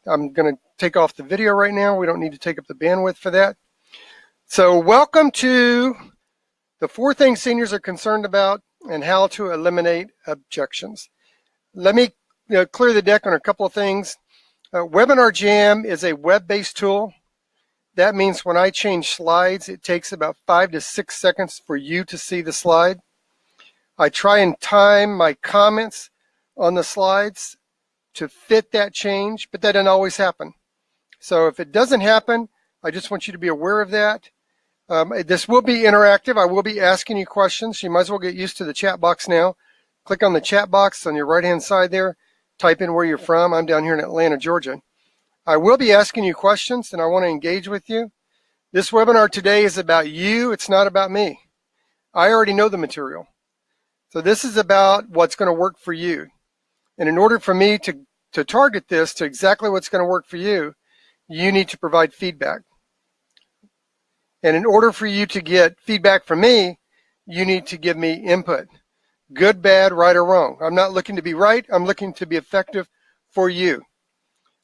I'm going to take off the video right now. We don't need to take up the bandwidth for that. So welcome to the 4 things seniors are concerned about and how to eliminate objections. Let me clear the deck on a couple of things. Webinar Jam is a web-based tool. That means when I change slides, it takes about 5 to 6 seconds for you to see the slide. I try and time my comments on the slides to fit that change, but that doesn't always happen. So if it doesn't happen, I just want you to be aware of that. This will be interactive. I will be asking you questions. You might as well get used to the chat box now. Click on the chat box on your right-hand side there. Type in where you're from. I'm down here in Atlanta, Georgia. I will be asking you questions, and I want to engage with you. This webinar today is about you. It's not about me. I already know the material. So this is about what's going to work for you. And in order for me to target this to exactly what's going to work for you, you need to provide feedback. And in order for you to get feedback from me, you need to give me input. Good, bad, right, or wrong. I'm not looking to be right. I'm looking to be effective for you.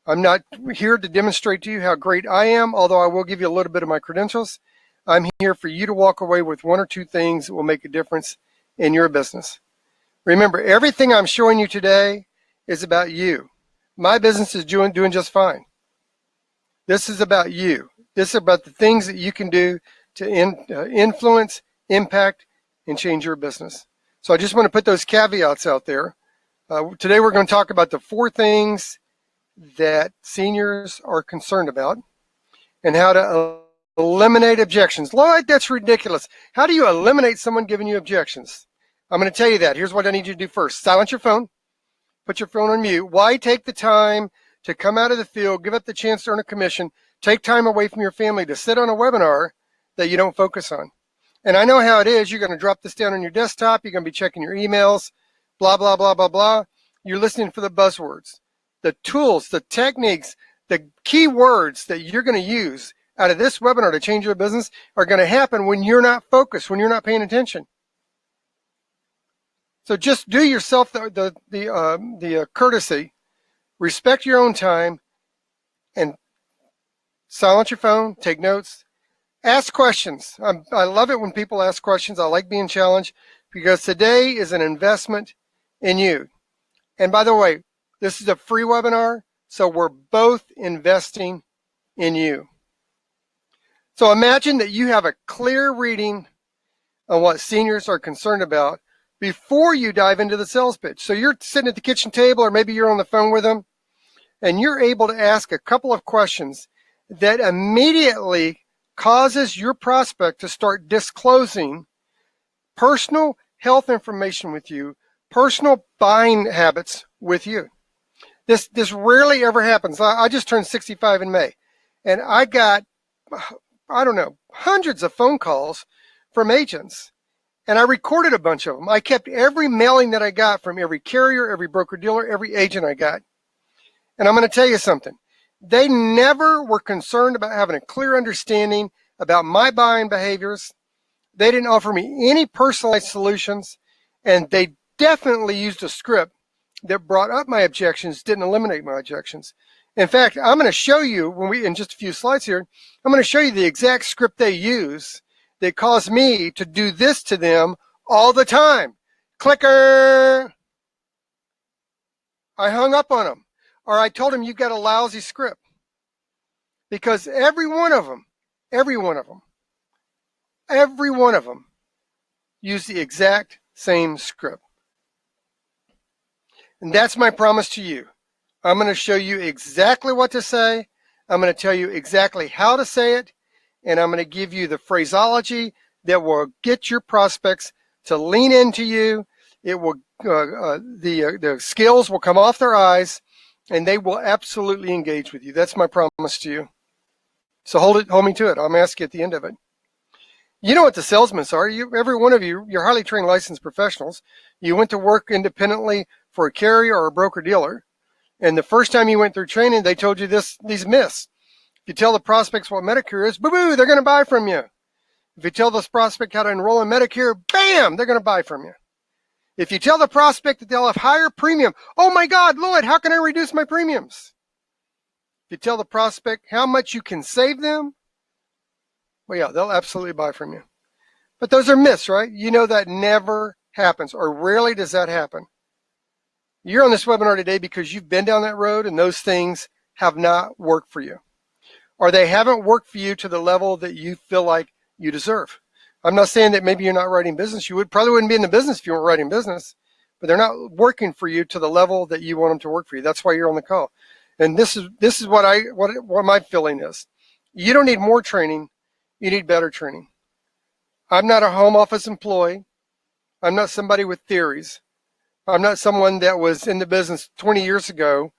I'm not here to demonstrate to you how great I am, although I will give you a little bit of my credentials. I'm here for you to walk away with 1 or 2 things that will make a difference in your business. Remember, everything I'm showing you today is about you. My business is doing just fine. This is about you. This is about the things that you can do to influence, impact, and change your business. So I just want to put those caveats out there. Today we're going to talk about the 4 things that seniors are concerned about and how to eliminate objections. Lloyd, that's ridiculous. How do you eliminate someone giving you objections? I'm going to tell you that. Here's what I need you to do first. Silence your phone. Put your phone on mute. Why take the time to come out of the field, give up the chance to earn a commission, take time away from your family to sit on a webinar that you don't focus on? And I know how it is. You're going to drop this down on your desktop. You're going to be checking your emails, blah, blah, blah, blah, blah. You're listening for the buzzwords, the tools, the techniques, the key words that you're going to use out of this webinar to change your business are going to happen when you're not focused, when you're not paying attention. So just do yourself the courtesy, respect your own time, and silence your phone, take notes, ask questions. I love it when people ask questions. I like being challenged because today is an investment in you. And by the way, this is a free webinar, so we're both investing in you. So imagine that you have a clear reading on what seniors are concerned about before you dive into the sales pitch. So you're sitting at the kitchen table, or maybe you're on the phone with them, and you're able to ask a couple of questions that immediately causes your prospect to start disclosing personal health information with you, personal buying habits with you. This rarely ever happens. I just turned 65 in May, and I got, I don't know, hundreds of phone calls from agents. And I recorded a bunch of them. I kept every mailing that I got from every carrier, every broker-dealer, every agent I got. And I'm going to tell you something. They never were concerned about having a clear understanding about my buying behaviors. They didn't offer me any personalized solutions. And they definitely used a script that brought up my objections, didn't eliminate my objections. In fact, I'm going to show you, in just a few slides here, I'm going to show you the exact script they use that caused me to do this to them all the time. Clicker. I hung up on them, or I told them, you got a lousy script. Because every one of them used the exact same script. And that's my promise to you. I'm going to show you exactly what to say. I'm going to tell you exactly how to say it. And I'm going to give you the phraseology that will get your prospects to lean into you. It will, the scales will come off their eyes, and they will absolutely engage with you. That's my promise to you. So hold me to it. I'm asking you at the end of it. You know what the salesmen are. Every one of you, you're highly trained licensed professionals. You went to work independently for a carrier or a broker-dealer. And the first time you went through training, they told you these myths. If you tell the prospects what Medicare is, boo-boo, they're going to buy from you. If you tell this prospect how to enroll in Medicare, bam, they're going to buy from you. If you tell the prospect that they'll have higher premium, oh my God, Lloyd, how can I reduce my premiums? if you tell the prospect how much you can save them, well, yeah, they'll absolutely buy from you. But those are myths, right? You know that never happens, or rarely does that happen. You're on this webinar today because you've been down that road and those things have not worked for you, or they haven't worked for you to the level that you feel like you deserve. I'm not saying that maybe you're not writing business. You probably wouldn't be in the business if you weren't writing business, but they're not working for you to the level that you want them to work for you. That's why you're on the call. And this is what my feeling is. You don't need more training. You need better training. I'm not a home office employee. I'm not somebody with theories. I'm not someone that was in the business 20 years ago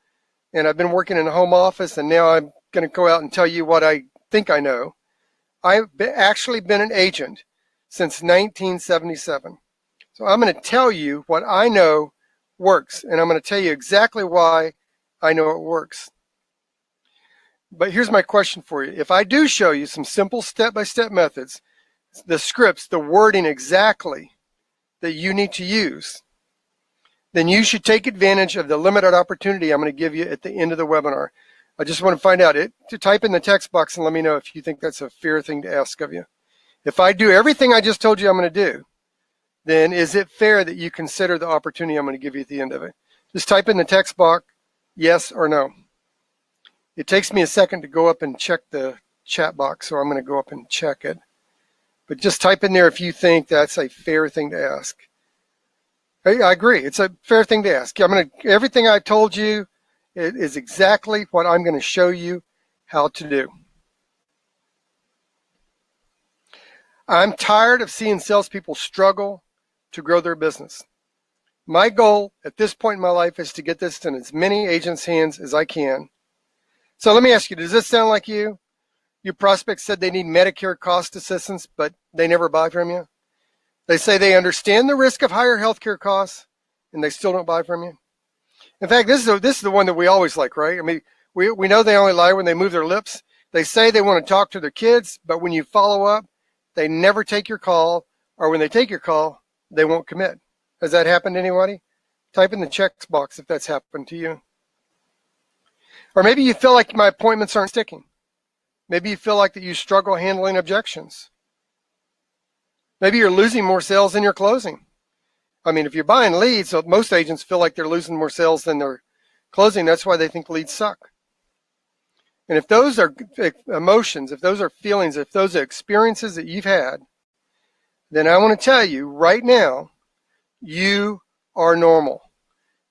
and I've been working in a home office and now I'm going to go out and tell you what I think I know. I've actually been an agent since 1977. So I'm going to tell you what I know works, and I'm going to tell you exactly why I know it works. But here's my question for you. If I do show you some simple step-by-step methods, the scripts, the wording exactly that you need to use, then you should take advantage of the limited opportunity I'm going to give you at the end of the webinar. I just want to find out it. To type in the text box and let me know if you think that's a fair thing to ask of you. If I do everything I just told you I'm going to do, then is it fair that you consider the opportunity I'm going to give you at the end of it? Just type in the text box, yes or no. It takes me a second to go up and check the chat box, so I'm going to go up and check it. But just type in there if you think that's a fair thing to ask. I agree. It's a fair thing to ask. Everything I told you is exactly what I'm going to show you how to do. I'm tired of seeing salespeople struggle to grow their business. My goal at this point in my life is to get this in as many agents' hands as I can. So let me ask you, does this sound like you? Your prospects said they need Medicare cost assistance, but they never buy from you. They say they understand the risk of higher healthcare costs, and they still don't buy from you. In fact, this is the one that we always like, right? I mean, we know they only lie when they move their lips. They say they want to talk to their kids, but when you follow up, they never take your call, or when they take your call, they won't commit. Has that happened to anybody? Type in the checks box if that's happened to you. Or maybe you feel like my appointments aren't sticking. Maybe you feel like that you struggle handling objections. Maybe you're losing more sales than you're closing. I mean, if you're buying leads, so most agents feel like they're losing more sales than they're closing. That's why they think leads suck. And if those are emotions, if those are feelings, if those are experiences that you've had, then I want to tell you right now, you are normal.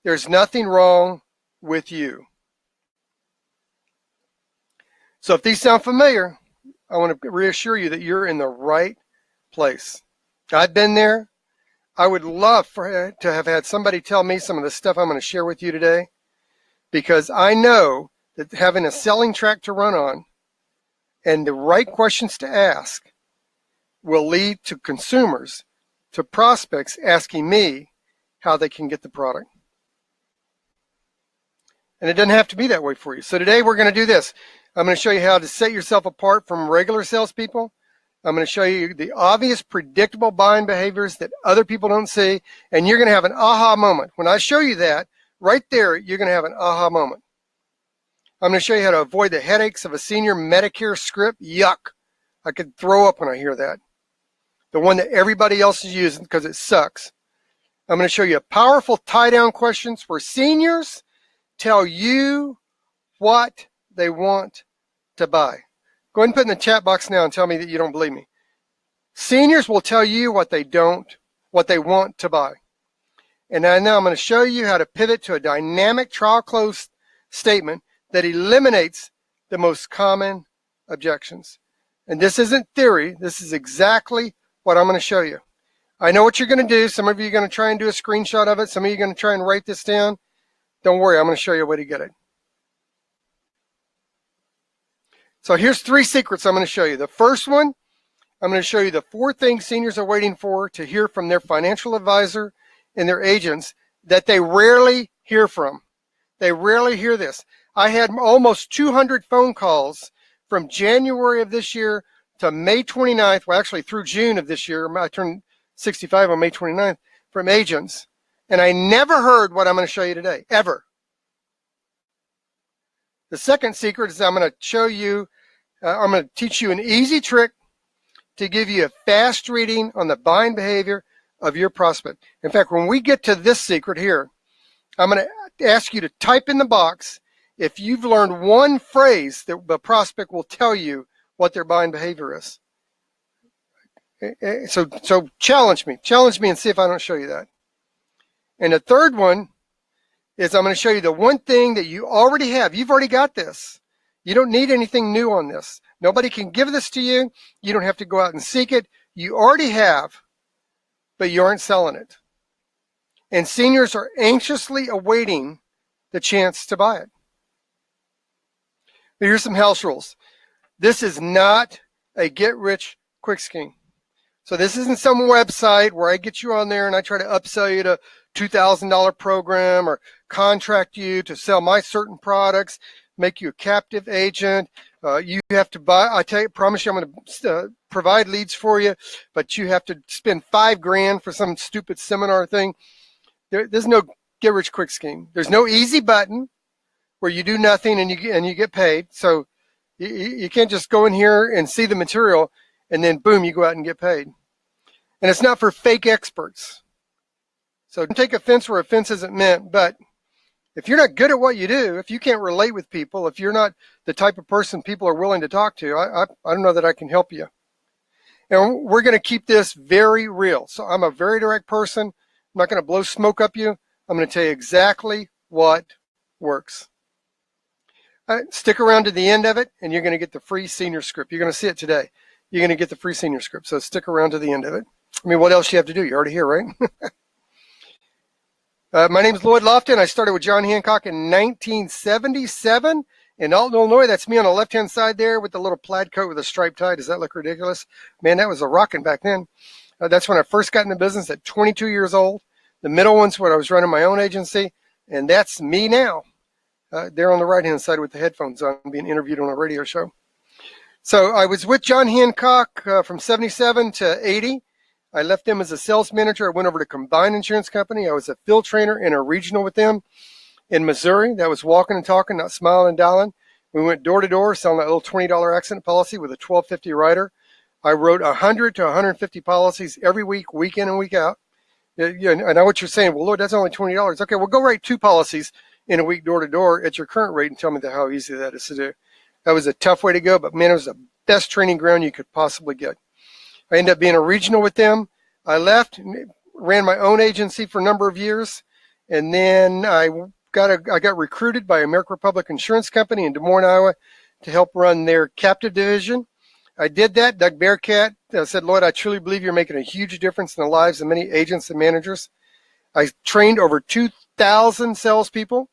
There's nothing wrong with you. So if these sound familiar, I want to reassure you that you're in the right place. I've been there. I would love to have had somebody tell me some of the stuff I'm going to share with you today, because I know that having a selling track to run on and the right questions to ask will lead to consumers, to prospects asking me how they can get the product. And it doesn't have to be that way for you. So today we're going to do this. I'm going to show you how to set yourself apart from regular salespeople. I'm going to show you the obvious, predictable buying behaviors that other people don't see, and you're going to have an aha moment. When I show you that, right there, you're going to have an aha moment. I'm going to show you how to avoid the headaches of a senior Medicare script. Yuck. I could throw up when I hear that. The one that everybody else is using because it sucks. I'm going to show you powerful tie-down questions where seniors tell you what they want to buy. Go ahead and put in the chat box now and tell me that you don't believe me. Seniors will tell you what they want to buy. And now I'm going to show you how to pivot to a dynamic trial close statement that eliminates the most common objections. And this isn't theory. This is exactly what I'm going to show you. I know what you're going to do. Some of you are going to try and do a screenshot of it. Some of you are going to try and write this down. Don't worry, I'm going to show you a way to get it. So here's 3 secrets I'm going to show you. The first one, I'm going to show you the 4 things seniors are waiting for to hear from their financial advisor and their agents that they rarely hear from. They rarely hear this. I had almost 200 phone calls from January of this year to May 29th, well, actually through June of this year. I turned 65 on May 29th, from agents. And I never heard what I'm going to show you today, ever. The second secret is I'm going to show you, I'm going to teach you an easy trick to give you a fast reading on the buying behavior of your prospect. In fact, when we get to this secret here, I'm going to ask you to type in the box if you've learned one phrase that the prospect will tell you what their buying behavior is. So challenge me and see if I don't show you that. And the third one is I'm going to show you the one thing that you already have. You've already got this. You don't need anything new on this. Nobody can give this to you. You don't have to go out and seek it. You already have, but you aren't selling it. And seniors are anxiously awaiting the chance to buy it. But here's some house rules. This is not a get-rich-quick scheme. So this isn't some website where I get you on there and I try to upsell you to $2,000 program or contract you to sell my certain products, make you a captive agent. You have to buy, promise you I'm going to provide leads for you, but you have to spend $5,000 for some stupid seminar thing. There's no get-rich-quick scheme. There's no easy button where you do nothing and you get paid. So you can't just go in here and see the material and then boom, you go out and get paid. And it's not for fake experts. So don't take offense where offense isn't meant, but if you're not good at what you do, if you can't relate with people, if you're not the type of person people are willing to talk to, I don't know that I can help you. And we're going to keep this very real. So I'm a very direct person. I'm not going to blow smoke up you. I'm going to tell you exactly what works. Stick around to the end of it, and you're going to get the free senior script. You're going to see it today. You're going to get the free senior script. So stick around to the end of it. I mean, what else do you have to do? You're already here, right? My name is Lloyd Lofton. I started with John Hancock in 1977 in Alton, Illinois. That's me on the left-hand side there with the little plaid coat with a striped tie. Does that look ridiculous? Man, that was a rockin' back then. That's when I first got in the business at 22 years old. The middle one's when I was running my own agency, and that's me now. There on the right-hand side with the headphones on, being interviewed on a radio show. So I was with John Hancock from 77 to 80. I left them as a sales manager. I went over to Combined Insurance Company. I was a field trainer and a regional with them in Missouri. That was walking and talking, not smiling and dialing. We went door to door selling that little $20 accident policy with a $12.50 rider. I wrote 100 to 150 policies every week, week in and week out. I know what you're saying. Well, Lord, that's only $20. Okay, well, go write 2 policies in a week door to door at your current rate and tell me how easy that is to do. That was a tough way to go, but man, it was the best training ground you could possibly get. I ended up being a regional with them. I left, ran my own agency for a number of years, and then I got recruited by American Republic Insurance Company in Des Moines, Iowa, to help run their captive division. I did that. Doug Bearcat said, Lloyd, I truly believe you're making a huge difference in the lives of many agents and managers. I trained over 2,000 salespeople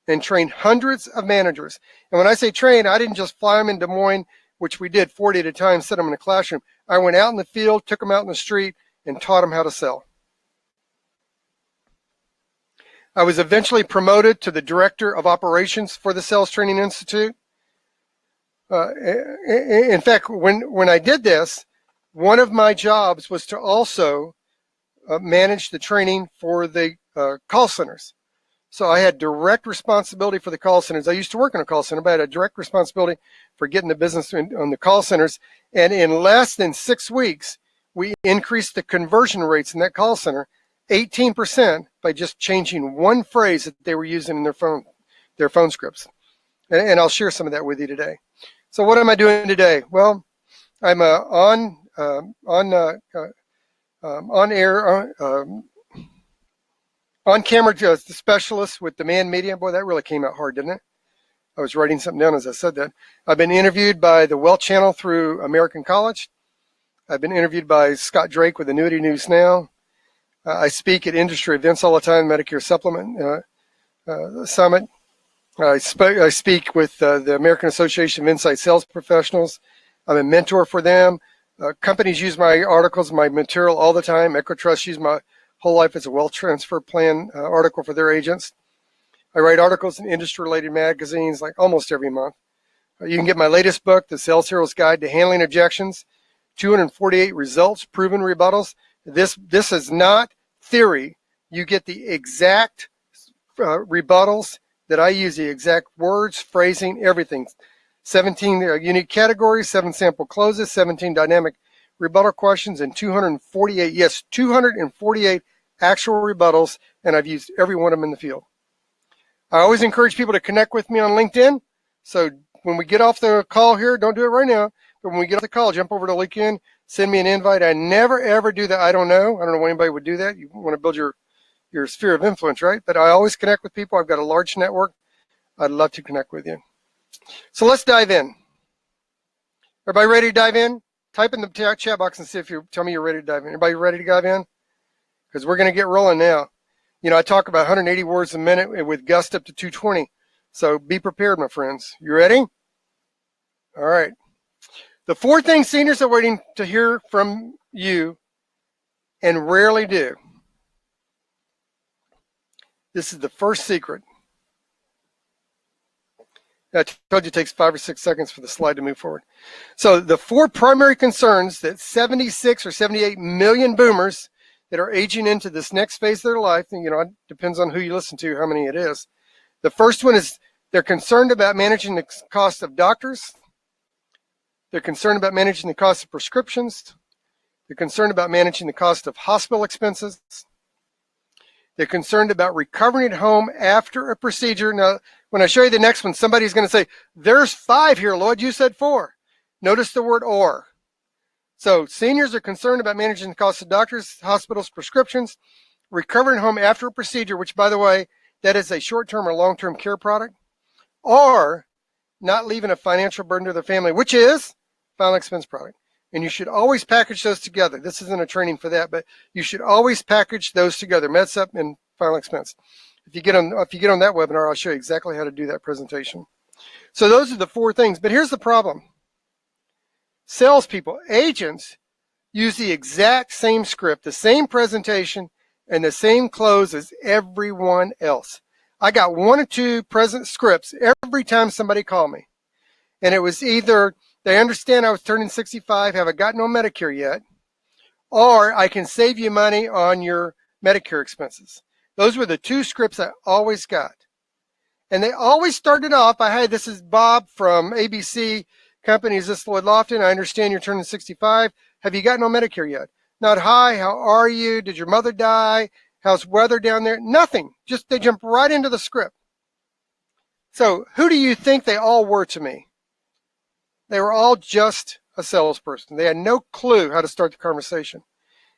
and trained hundreds of managers. And when I say train, I didn't just fly them in Des Moines, which we did 40 at a time, set them in a classroom. I went out in the field, took them out in the street, and taught them how to sell. I was eventually promoted to the Director of Operations for the Sales Training Institute. In fact, when I did this, one of my jobs was to also manage the training for the call centers. So I had direct responsibility for the call centers. I used to work in a call center, but I had a direct responsibility for getting the business on the call centers. And in less than 6 weeks, we increased the conversion rates in that call center 18% by just changing one phrase that they were using in their phone scripts. And I'll share some of that with you today. So what am I doing today? Well, I'm on-camera specialist with Demand Media. Boy, that really came out hard, didn't it? I was writing something down as I said that. I've been interviewed by the Wealth Channel through American College. I've been interviewed by Scott Drake with Annuity News Now. I speak at industry events all the time, Medicare Supplement Summit. I speak with the American Association of Inside Sales Professionals. I'm a mentor for them. Companies use my articles, my material all the time. Equitrust use my Whole Life as a Wealth Transfer Plan article for their agents. I write articles in industry-related magazines like almost every month. You can get my latest book, The Sales Hero's Guide to Handling Objections, 248 Results, Proven Rebuttals. This is not theory. You get the exact rebuttals that I use the exact words, phrasing, everything. 17 unique categories, 7 sample closes, 17 dynamic rebuttal questions, and 248, yes, 248 actual rebuttals, and I've used every one of them in the field. I always encourage people to connect with me on LinkedIn. So when we get off the call here, don't do it right now, but when we get off the call, jump over to LinkedIn, send me an invite. I never, ever do that. I don't know why anybody would do that. You want to build your sphere of influence, right? But I always connect with people. I've got a large network. I'd love to connect with you. So let's dive in. Everybody ready to dive in? Type in the chat box and see if you tell me you're ready to dive in. Everybody ready to dive in? Because we're going to get rolling now. You know, I talk about 180 words a minute with gust up to 220. So be prepared, my friends. You ready? All right. The 4 things seniors are waiting to hear from you and rarely do. This is the first secret. I told you it takes 5 or 6 seconds for the slide to move forward. So the 4 primary concerns that 76 or 78 million boomers that are aging into this next phase of their life, and you know, it depends on who you listen to, how many it is. The first one is they're concerned about managing the cost of doctors. They're concerned about managing the cost of prescriptions. They're concerned about managing the cost of hospital expenses. They're concerned about recovering at home after a procedure. Now, when I show you the next one, somebody's going to say, there's 5 here, Lloyd, you said 4. Notice the word or. So seniors are concerned about managing the cost of doctors, hospitals, prescriptions, recovering at home after a procedure, which, by the way, that is a short-term or long-term care product, or not leaving a financial burden to their family, which is final expense product. And you should always package those together. This isn't a training for that, but you should always package those together, MedSup and final expense. If you get on that webinar, I'll show you exactly how to do that presentation. So those are the 4 things. But here's the problem. Salespeople, agents, use the exact same script, the same presentation, and the same close as everyone else. I got 1 or 2 present scripts every time somebody called me. And it was either they understand I was turning 65, haven't gotten on Medicare yet, or I can save you money on your Medicare expenses. Those were the 2 scripts I always got. And they always started off by, hey, this is Bob from ABC Companies, this is Lloyd Lofton. I understand you're turning 65. Have you gotten on Medicare yet? Not, hi, how are you? Did your mother die? How's weather down there? Nothing. Just they jump right into the script. So who do you think they all were to me? They were all just a salesperson. They had no clue how to start the conversation.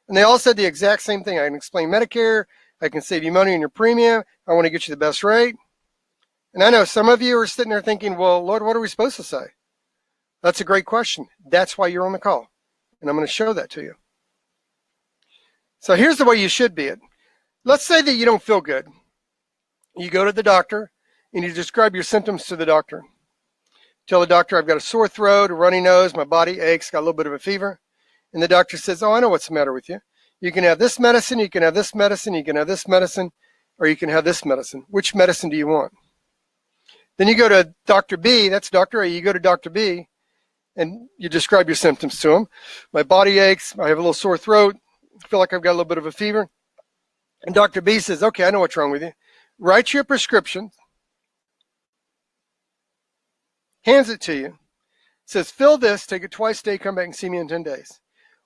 And they all said the exact same thing. I can explain Medicare. I can save you money on your premium. I want to get you the best rate. And I know some of you are sitting there thinking, well, Lord, what are we supposed to say? That's a great question. That's why you're on the call. And I'm going to show that to you. So here's the way you should be it. Let's say that you don't feel good. You go to the doctor and you describe your symptoms to the doctor. Tell the doctor, I've got a sore throat, a runny nose, my body aches, got a little bit of a fever. And the doctor says, oh, I know what's the matter with you. You can have this medicine, you can have this medicine, you can have this medicine, or you can have this medicine. Which medicine do you want? Then you go to Dr. B, that's Dr. A, you go to Dr. B, and you describe your symptoms to him. My body aches, I have a little sore throat, I feel like I've got a little bit of a fever. And Dr. B says, okay, I know what's wrong with you. Writes you a prescription, hands it to you, says, fill this, take it twice a day, come back and see me in 10 days.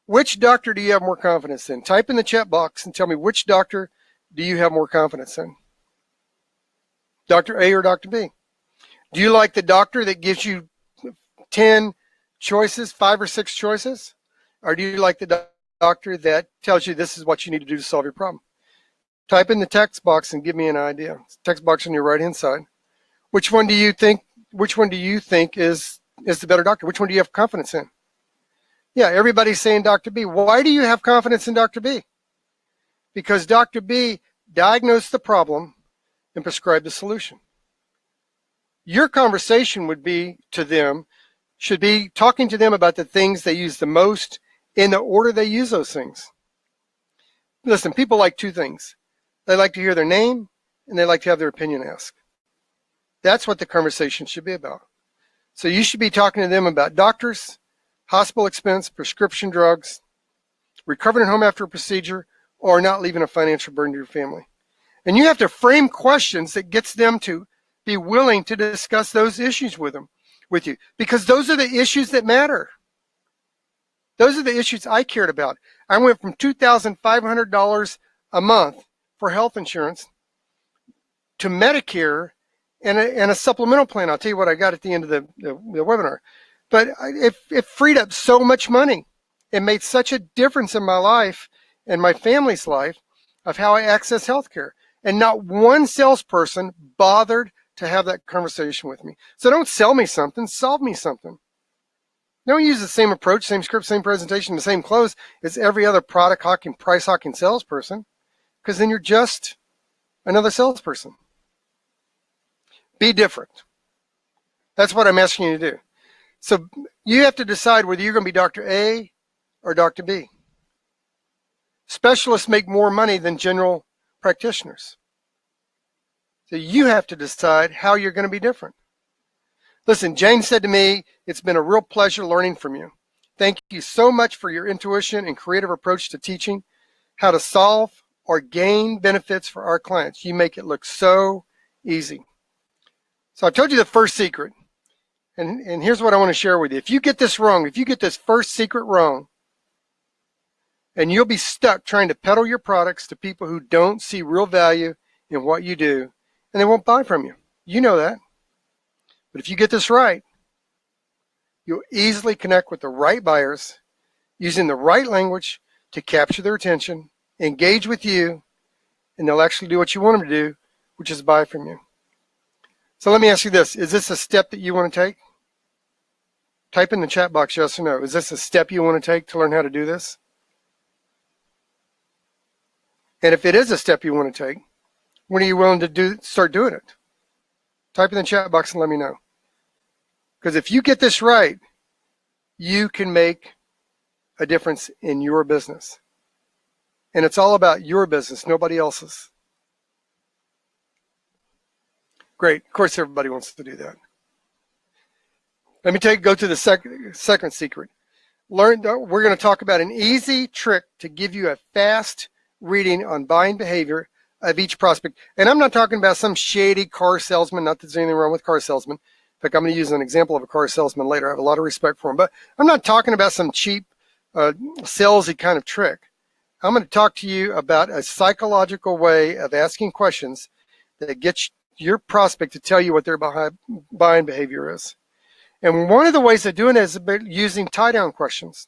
Which doctor do you have more confidence in? Type in the chat box and tell me which doctor do you have more confidence in? Dr. A or Dr. B? Do you like the doctor that gives you 10 choices, 5 or 6 choices? Or do you like the doctor that tells you this is what you need to do to solve your problem? Type in the text box and give me an idea. Text box on your right hand side. Which one do you think is the better doctor? Which one do you have confidence in? Yeah, everybody's saying Dr. B. Why do you have confidence in Dr. B? Because Dr. B diagnosed the problem and prescribed the solution. Your conversation would be to them, should be talking to them about the things they use the most in the order they use those things. Listen, people like 2 things. They like to hear their name and they like to have their opinion asked. That's what the conversation should be about. So you should be talking to them about doctors, hospital expense, prescription drugs, recovering at home after a procedure, or not leaving a financial burden to your family. And you have to frame questions that gets them to be willing to discuss those issues with you, because those are the issues that matter. Those are the issues I cared about. I went from $2,500 a month for health insurance to Medicare and a supplemental plan. I'll tell you what I got at the end of the webinar. But it freed up so much money. It made such a difference in my life and my family's life of how I access healthcare. And not one salesperson bothered to have that conversation with me. So don't sell me something, solve me something. Don't use the same approach, same script, same presentation, the same close as every other product hawking, price hawking salesperson, because then you're just another salesperson. Be different. That's what I'm asking you to do. So you have to decide whether you're going to be Dr. A or Dr. B. Specialists make more money than general practitioners. So you have to decide how you're going to be different. Listen, Jane said to me, it's been a real pleasure learning from you. Thank you so much for your intuition and creative approach to teaching how to solve or gain benefits for our clients. You make it look so easy. So I told you the first secret, and here's what I want to share with you. If you get this wrong, if you get this first secret wrong, and you'll be stuck trying to peddle your products to people who don't see real value in what you do, and they won't buy from you. You know that. But if you get this right, you'll easily connect with the right buyers using the right language to capture their attention, engage with you, and they'll actually do what you want them to do, which is buy from you. So let me ask you this. Is this a step that you want to take? Type in the chat box yes or no. Is this a step you want to take to learn how to do this? And if it is a step you want to take, when are you willing to start doing it? Type in the chat box and let me know. Because if you get this right, you can make a difference in your business. And it's all about your business, nobody else's. Great. Of course, everybody wants to do that. Let me go to the second secret. We're going to talk about an easy trick to give you a fast reading on buying behavior of each prospect. And I'm not talking about some shady car salesman, not that there's anything wrong with car salesmen. In fact, I'm going to use an example of a car salesman later. I have a lot of respect for him. But I'm not talking about some cheap, salesy kind of trick. I'm going to talk to you about a psychological way of asking questions that gets your prospect to tell you what their buying behavior is. And one of the ways of doing it is using tie-down questions.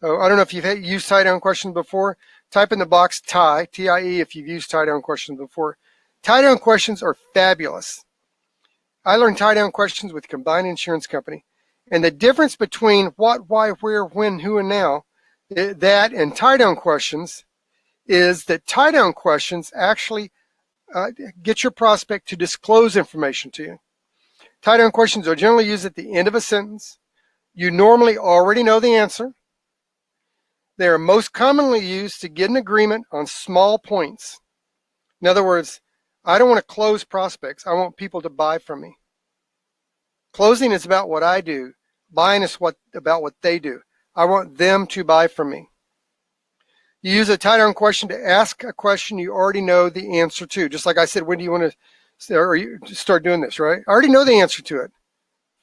So I don't know if you've used tie-down questions before. Type in the box tie, T-I-E, if you've used tie-down questions before. Tie-down questions are fabulous. I learned tie-down questions with Combined Insurance Company. And the difference between what, why, where, when, who, and now, that and tie-down questions is that tie-down questions actually get your prospect to disclose information to you. Tie-down questions are generally used at the end of a sentence. You normally already know the answer. They are most commonly used to get an agreement on small points. In other words, I don't want to close prospects. I want people to buy from me. Closing is about what I do. Buying is about what they do. I want them to buy from me. You use a tie-down question to ask a question you already know the answer to. Just like I said, when do you want to start doing this, right? I already know the answer to it.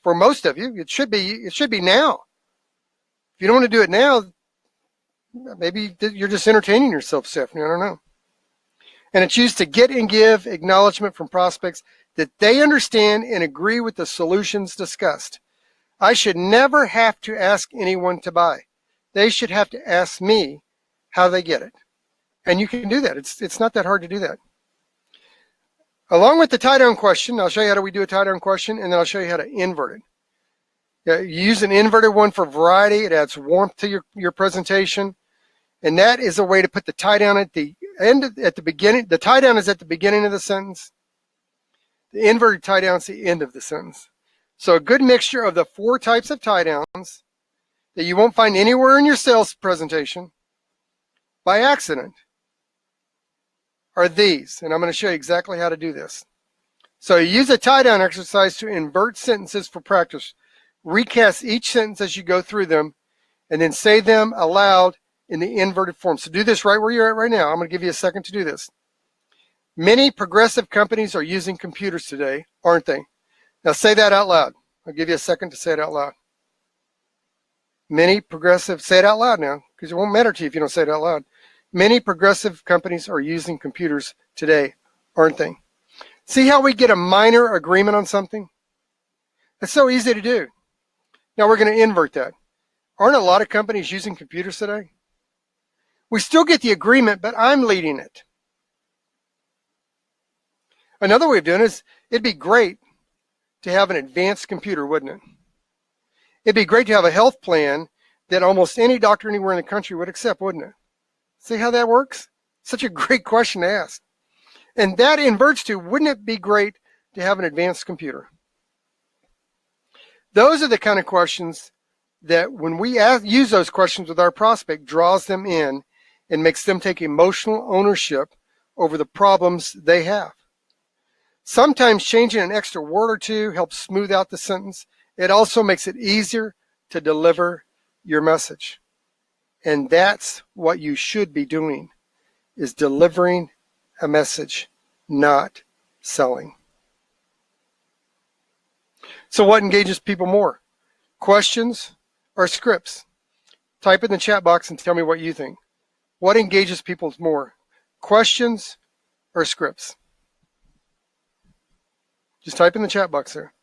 For most of you, it should be now. If you don't want to do it now, maybe you're just entertaining yourself, Stephanie. I don't know. And it's used to get and give acknowledgement from prospects that they understand and agree with the solutions discussed. I should never have to ask anyone to buy. They should have to ask me how they get it. And you can do that. It's not that hard to do that. Along with the tie-down question, I'll show you how we do a tie-down question, and then I'll show you how to invert it. Yeah, you use an inverted one for variety. It adds warmth to your presentation. And that is a way to put the tie-down at the end, at the beginning. The tie-down is at the beginning of the sentence. The inverted tie-down is the end of the sentence. So a good mixture of the 4 types of tie-downs that you won't find anywhere in your sales presentation by accident are these. And I'm going to show you exactly how to do this. So you use a tie-down exercise to invert sentences for practice. Recast each sentence as you go through them, and then say them aloud in the inverted form. So do this right where you're at right now. I'm going to give you a second to do this. Many progressive companies are using computers today, aren't they? Now say that out loud. I'll give you a second to say it out loud. Many progressive, say it out loud now, because it won't matter to you if you don't say it out loud. Many progressive companies are using computers today, aren't they? See how we get a minor agreement on something? It's so easy to do. Now we're going to invert that. Aren't a lot of companies using computers today? We still get the agreement, but I'm leading it. Another way of doing it is, it'd be great to have an advanced computer, wouldn't it? It'd be great to have a health plan that almost any doctor anywhere in the country would accept, wouldn't it? See how that works? Such a great question to ask. And that inverts to, wouldn't it be great to have an advanced computer? Those are the kind of questions that when we use those questions with our prospect, draws them in and makes them take emotional ownership over the problems they have. Sometimes changing an extra word or two helps smooth out the sentence. It also makes it easier to deliver your message. And that's what you should be doing, is delivering a message, not selling. So what engages people more? Questions or scripts? Type in the chat box and tell me what you think. What engages people more? Questions or scripts? Just type in the chat box there.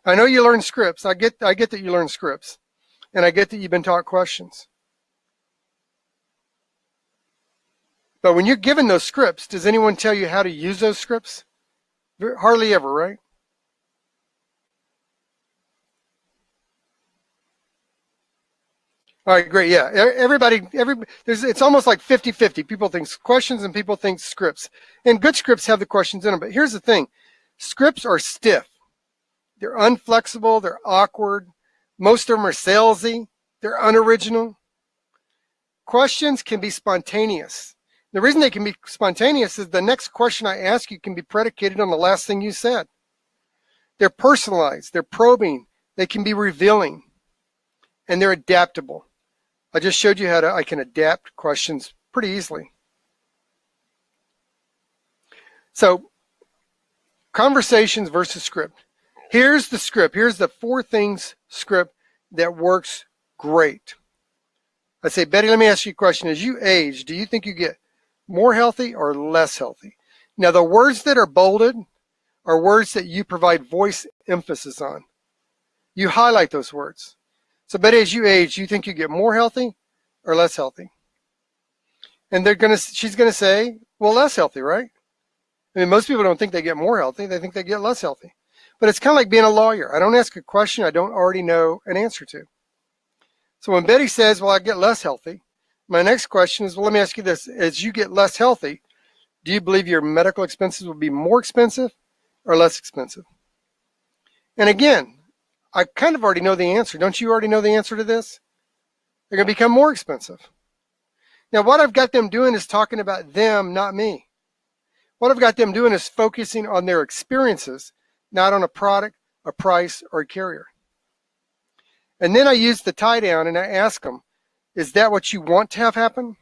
I know you learn scripts. I get that you learn scripts. And I get that you've been taught questions. But when you're given those scripts, does anyone tell you how to use those scripts? Hardly ever, right? All right, great. Yeah, everybody, it's almost like 50-50. People think questions and people think scripts. And good scripts have the questions in them. But here's the thing. Scripts are stiff. They're unflexible. They're awkward. Most of them are salesy. They're unoriginal. Questions can be spontaneous. The reason they can be spontaneous is the next question I ask you can be predicated on the last thing you said. They're personalized. They're probing. They can be revealing. And they're adaptable. I just showed you how I can adapt questions pretty easily. So, conversations versus script. Here's the script. Here's the 4 things script that works great. I say, Betty, let me ask you a question. As you age, do you think you get more healthy or less healthy? Now, the words that are bolded are words that you provide voice emphasis on. You highlight those words. So, Betty, as you age, do you think you get more healthy or less healthy? And she's gonna say, well, less healthy, right? I mean, most people don't think they get more healthy. They think they get less healthy. But it's kind of like being a lawyer. I don't ask a question I don't already know an answer to. So when Betty says, well, I get less healthy, my next question is, well, let me ask you this. As you get less healthy, do you believe your medical expenses will be more expensive or less expensive? And again, I kind of already know the answer. Don't you already know the answer to this? They're going to become more expensive. Now, what I've got them doing is talking about them, not me. What I've got them doing is focusing on their experiences, not on a product, a price, or a carrier. And then I use the tie down and I ask them, is that what you want to have happen?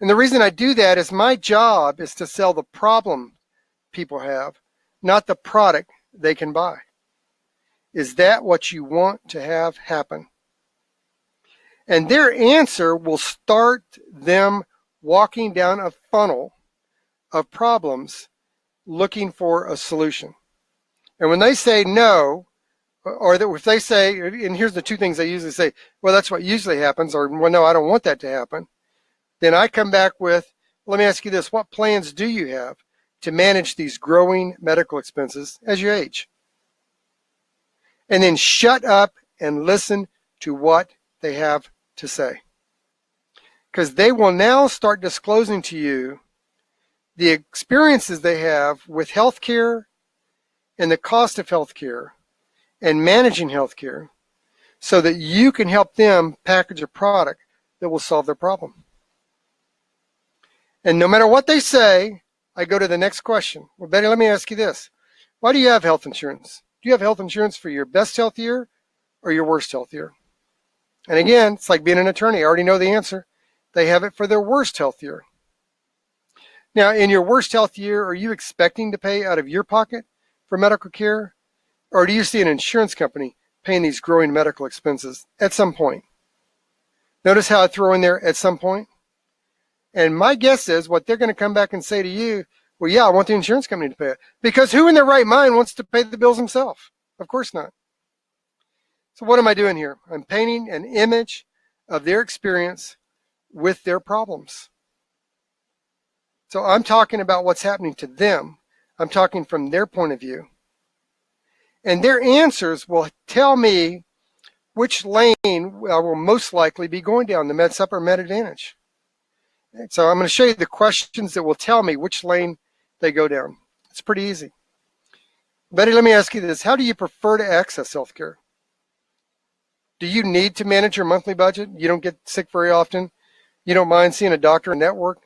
And the reason I do that is my job is to sell the problem people have, not the product they can buy. Is that what you want to have happen? And their answer will start them walking down a funnel of problems looking for a solution. And when they say no, or if they say, and here's the 2 things they usually say, well, that's what usually happens, or well, no, I don't want that to happen. Then I come back with, let me ask you this, what plans do you have to manage these growing medical expenses as you age? And then shut up and listen to what they have to say. Because they will now start disclosing to you the experiences they have with healthcare and the cost of healthcare and managing healthcare so that you can help them package a product that will solve their problem. And no matter what they say, I go to the next question. Well, Betty, let me ask you this. Why do you have health insurance? Do you have health insurance for your best health year or your worst health year? And again, it's like being an attorney. I already know the answer. They have it for their worst health year. Now, in your worst health year, are you expecting to pay out of your pocket for medical care? Or do you see an insurance company paying these growing medical expenses at some point? Notice how I throw in there at some point? And my guess is what they're going to come back and say to you, well, yeah, I want the insurance company to pay it. Because who in their right mind wants to pay the bills himself? Of course not. So what am I doing here? I'm painting an image of their experience with their problems. So I'm talking about what's happening to them. I'm talking from their point of view. And their answers will tell me which lane I will most likely be going down, the MedSup or MedAdvantage. So I'm going to show you the questions that will tell me which lane they go down. It's pretty easy. Betty, let me ask you this. How do you prefer to access healthcare? Do you need to manage your monthly budget? You don't get sick very often. You don't mind seeing a doctor in network.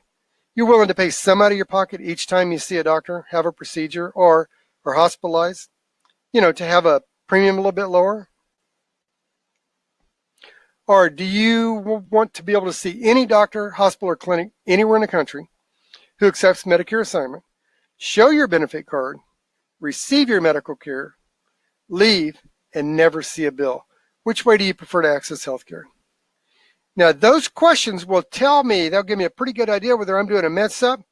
You're willing to pay some out of your pocket each time you see a doctor, have a procedure, or are hospitalized, to have a premium a little bit lower? Or do you want to be able to see any doctor, hospital, or clinic anywhere in the country who accepts Medicare assignment, show your benefit card, receive your medical care, leave, and never see a bill? Which way do you prefer to access healthcare? Now, those questions will tell me, they'll give me a pretty good idea whether I'm doing a MedSup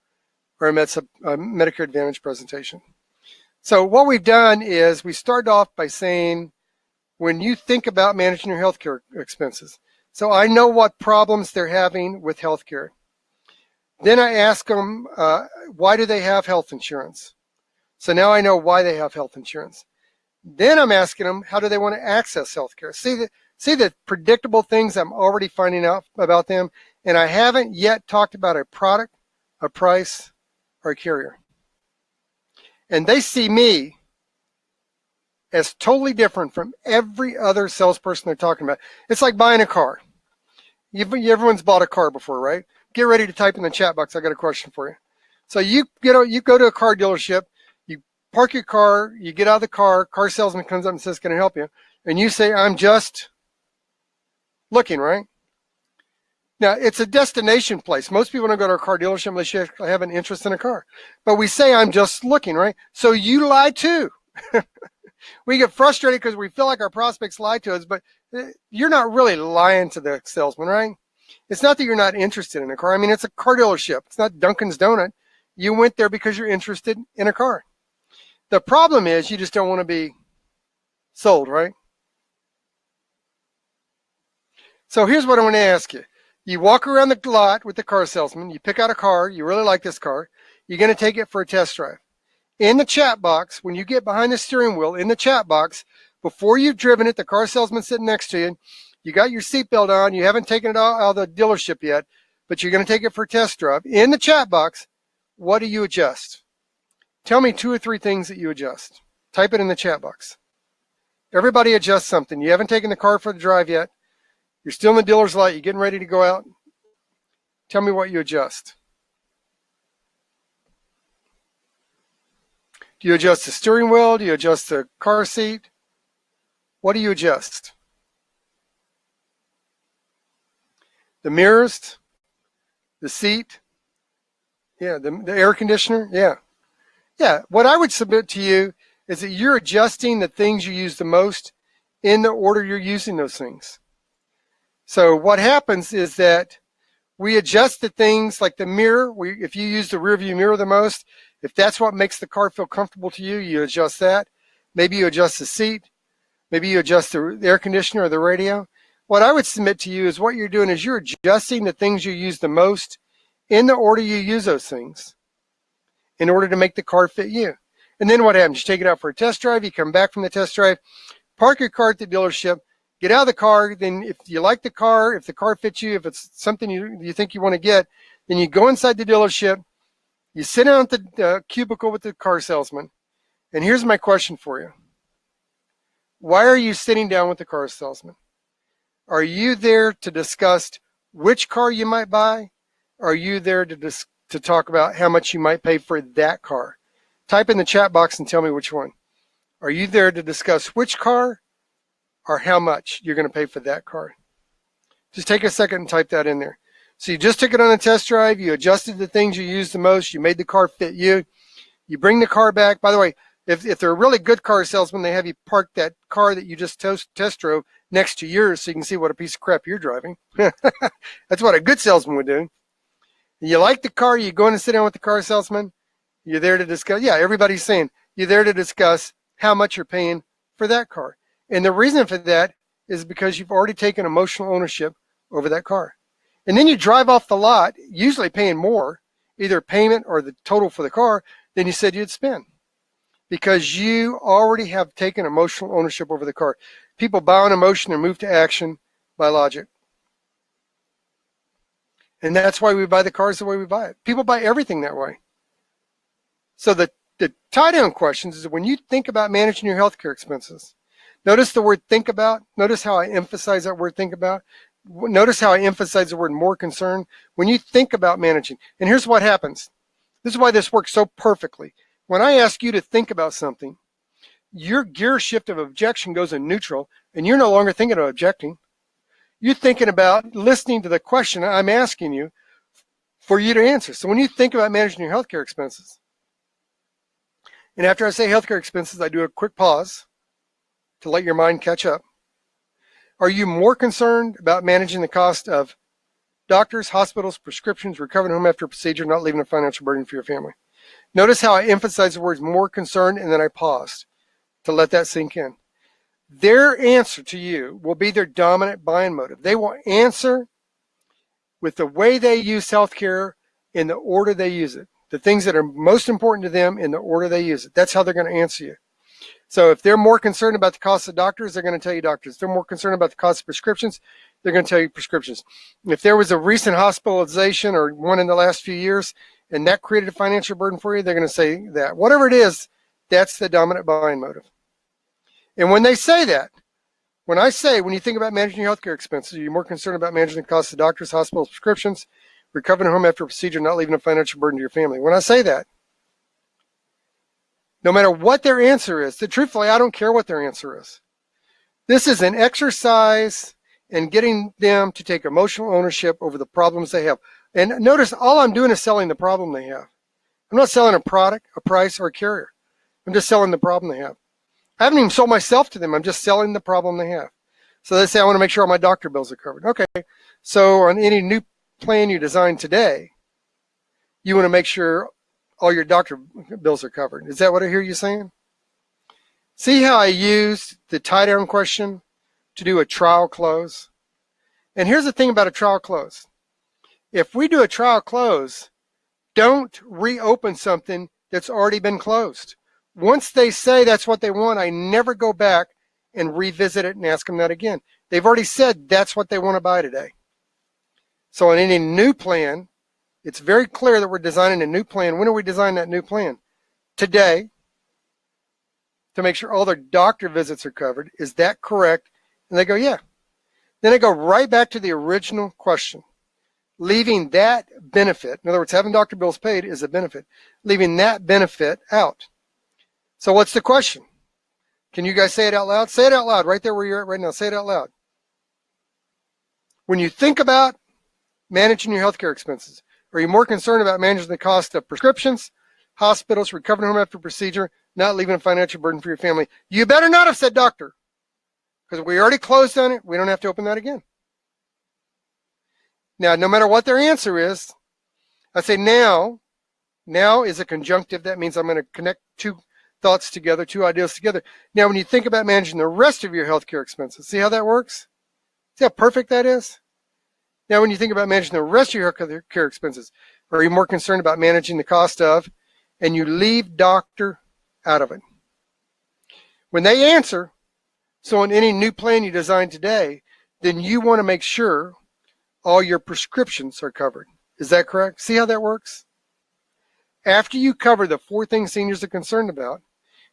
or a Medicare Advantage presentation. So what we've done is we started off by saying, when you think about managing your healthcare expenses, so I know what problems they're having with healthcare. Then I ask them, why do they have health insurance? So now I know why they have health insurance. Then I'm asking them, how do they want to access healthcare? See the predictable things I'm already finding out about them, and I haven't yet talked about a product, a price, or a carrier. And they see me as totally different from every other salesperson they're talking about. It's like buying a car. Everyone's bought a car before, right? Get ready to type in the chat box. I got a question for you. So you go to a car dealership, you park your car, you get out of the car salesman comes up and says, can I help you? And you say, I'm just looking, right? Now, it's a destination place. Most people don't go to a car dealership unless you have an interest in a car. But we say, I'm just looking, right? So you lie too. We get frustrated because we feel like our prospects lie to us, but you're not really lying to the salesman, right? It's not that you're not interested in a car. I mean, it's a car dealership. It's not Dunkin's Donut. You went there because you're interested in a car. The problem is you just don't want to be sold, right? So here's what I want to ask you. You walk around the lot with the car salesman. You pick out a car. You really like this car. You're going to take it for a test drive. In the chat box, when you get behind the steering wheel, in the chat box, before you've driven it, the car salesman sitting next to you, you got your seatbelt on, you haven't taken it out of the dealership yet, but you're going to take it for a test drive. In the chat box, what do you adjust? Tell me 2 or 3 things that you adjust. Type it in the chat box. Everybody adjusts something. You haven't taken the car for the drive yet. You're still in the dealer's lot. You're getting ready to go out. Tell me what you adjust. Do you adjust the steering wheel? Do you adjust the car seat? What do you adjust? The mirrors? The seat? Yeah, the air conditioner? Yeah. Yeah, what I would submit to you is that you're adjusting the things you use the most in the order you're using those things. So what happens is that we adjust the things like the mirror. If you use the rear view mirror the most, if that's what makes the car feel comfortable to you, you adjust that. Maybe you adjust the seat. Maybe you adjust the air conditioner or the radio. What I would submit to you is what you're doing is you're adjusting the things you use the most in the order you use those things in order to make the car fit you. And then what happens? You take it out for a test drive. You come back from the test drive, park your car at the dealership, get out of the car. Then if you like the car, if the car fits you, if it's something you think you want to get, then you go inside the dealership. You sit down at the cubicle with the car salesman. And here's my question for you. Why are you sitting down with the car salesman? Are you there to discuss which car you might buy? Or are you there to talk about how much you might pay for that car? Type in the chat box and tell me which one. Are you there to discuss which car or how much you're going to pay for that car? Just take a second and type that in there. So you just took it on a test drive, you adjusted the things you used the most, you made the car fit you, you bring the car back. By the way, if they're a really good car salesman, they have you park that car that you just test drove next to yours so you can see what a piece of crap you're driving. That's what a good salesman would do. You like the car, you go in and sit down with the car salesman, you're there to discuss, yeah, everybody's saying, you're there to discuss how much you're paying for that car. And the reason for that is because you've already taken emotional ownership over that car. And then you drive off the lot, usually paying more, either payment or the total for the car, than you said you'd spend. Because you already have taken emotional ownership over the car. People buy on emotion and move to action by logic. And that's why we buy the cars the way we buy it. People buy everything that way. So the tie-down questions is when you think about managing your healthcare expenses, notice the word think about. Notice how I emphasize that word think about. Notice how I emphasize the word more concern. When you think about managing, and here's what happens. This is why this works so perfectly. When I ask you to think about something, your gear shift of objection goes in neutral, and you're no longer thinking about objecting. You're thinking about listening to the question I'm asking you for you to answer. So when you think about managing your healthcare expenses, and after I say healthcare expenses, I do a quick pause to let your mind catch up. Are you more concerned about managing the cost of doctors, hospitals, prescriptions, recovering home after a procedure, not leaving a financial burden for your family? Notice how I emphasize the words more concerned, and then I paused to let that sink in. Their answer to you will be their dominant buying motive. They will answer with the way they use healthcare in the order they use it. The things that are most important to them in the order they use it. That's how they're going to answer you. So if they're more concerned about the cost of doctors, they're going to tell you doctors. If they're more concerned about the cost of prescriptions, they're going to tell you prescriptions. If there was a recent hospitalization or one in the last few years, and that created a financial burden for you, they're going to say that. Whatever it is, that's the dominant buying motive. And when they say that, when you think about managing your healthcare expenses, are you more concerned about managing the cost of doctors, hospitals, prescriptions, recovering home after a procedure, not leaving a financial burden to your family? When I say that, no matter what their answer is, truthfully, I don't care what their answer is. This is an exercise in getting them to take emotional ownership over the problems they have. And notice all I'm doing is selling the problem they have. I'm not selling a product, a price, or a carrier. I'm just selling the problem they have. I haven't even sold myself to them. I'm just selling the problem they have. So they say, I want to make sure all my doctor bills are covered. Okay, so on any new plan you design today, you want to make sure all your doctor bills are covered. Is that what I hear you saying? See how I used the tie-down question to do a trial close? And here's the thing about a trial close. If we do a trial close, don't reopen something that's already been closed. Once they say that's what they want, I never go back and revisit it and ask them that again. They've already said that's what they want to buy today. So on any new plan, it's very clear that we're designing a new plan. When are we designing that new plan? Today, to make sure all their doctor visits are covered. Is that correct? And they go, yeah. Then I go right back to the original question, leaving that benefit. In other words, having doctor bills paid is a benefit, leaving that benefit out. So what's the question? Can you guys say it out loud? Say it out loud right there where you're at right now. Say it out loud. When you think about managing your healthcare expenses, are you more concerned about managing the cost of prescriptions, hospitals, recovering home after procedure, not leaving a financial burden for your family? You better not have said doctor, because we already closed on it. We don't have to open that again. Now, no matter what their answer is, I say now is a conjunctive. That means I'm going to connect two thoughts together, two ideas together. Now, when you think about managing the rest of your healthcare expenses, see how that works? See how perfect that is? Now, when you think about managing the rest of your healthcare expenses, are you more concerned about managing the cost of, and you leave doctor out of it? When they answer, so on any new plan you design today, then you want to make sure all your prescriptions are covered. Is that correct? See how that works? After you cover the 4 things seniors are concerned about,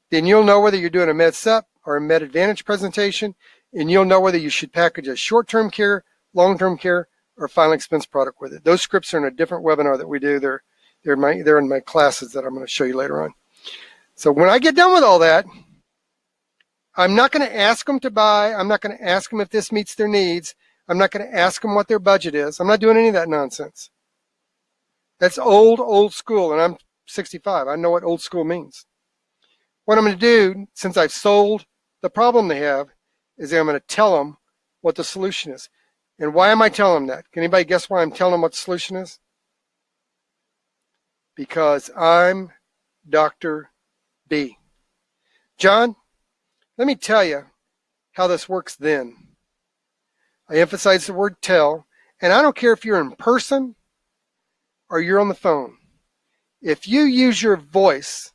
then you'll know whether you're doing a MedSup or a MedAdvantage presentation, and you'll know whether you should package a short-term care, long-term care, or final expense product with it. Those scripts are in a different webinar that we do. They're in my classes that I'm going to show you later on. So when I get done with all that, I'm not going to ask them to buy. I'm not going to ask them if this meets their needs. I'm not going to ask them what their budget is. I'm not doing any of that nonsense. That's old school, and I'm 65. I know what old school means. What I'm going to do, since I've sold the problem they have, is I'm going to tell them what the solution is. And why am I telling them that? Can anybody guess why I'm telling them what the solution is? Because I'm Dr. B. John, let me tell you how this works then. I emphasize the word tell, and I don't care if you're in person or you're on the phone. If you use your voice,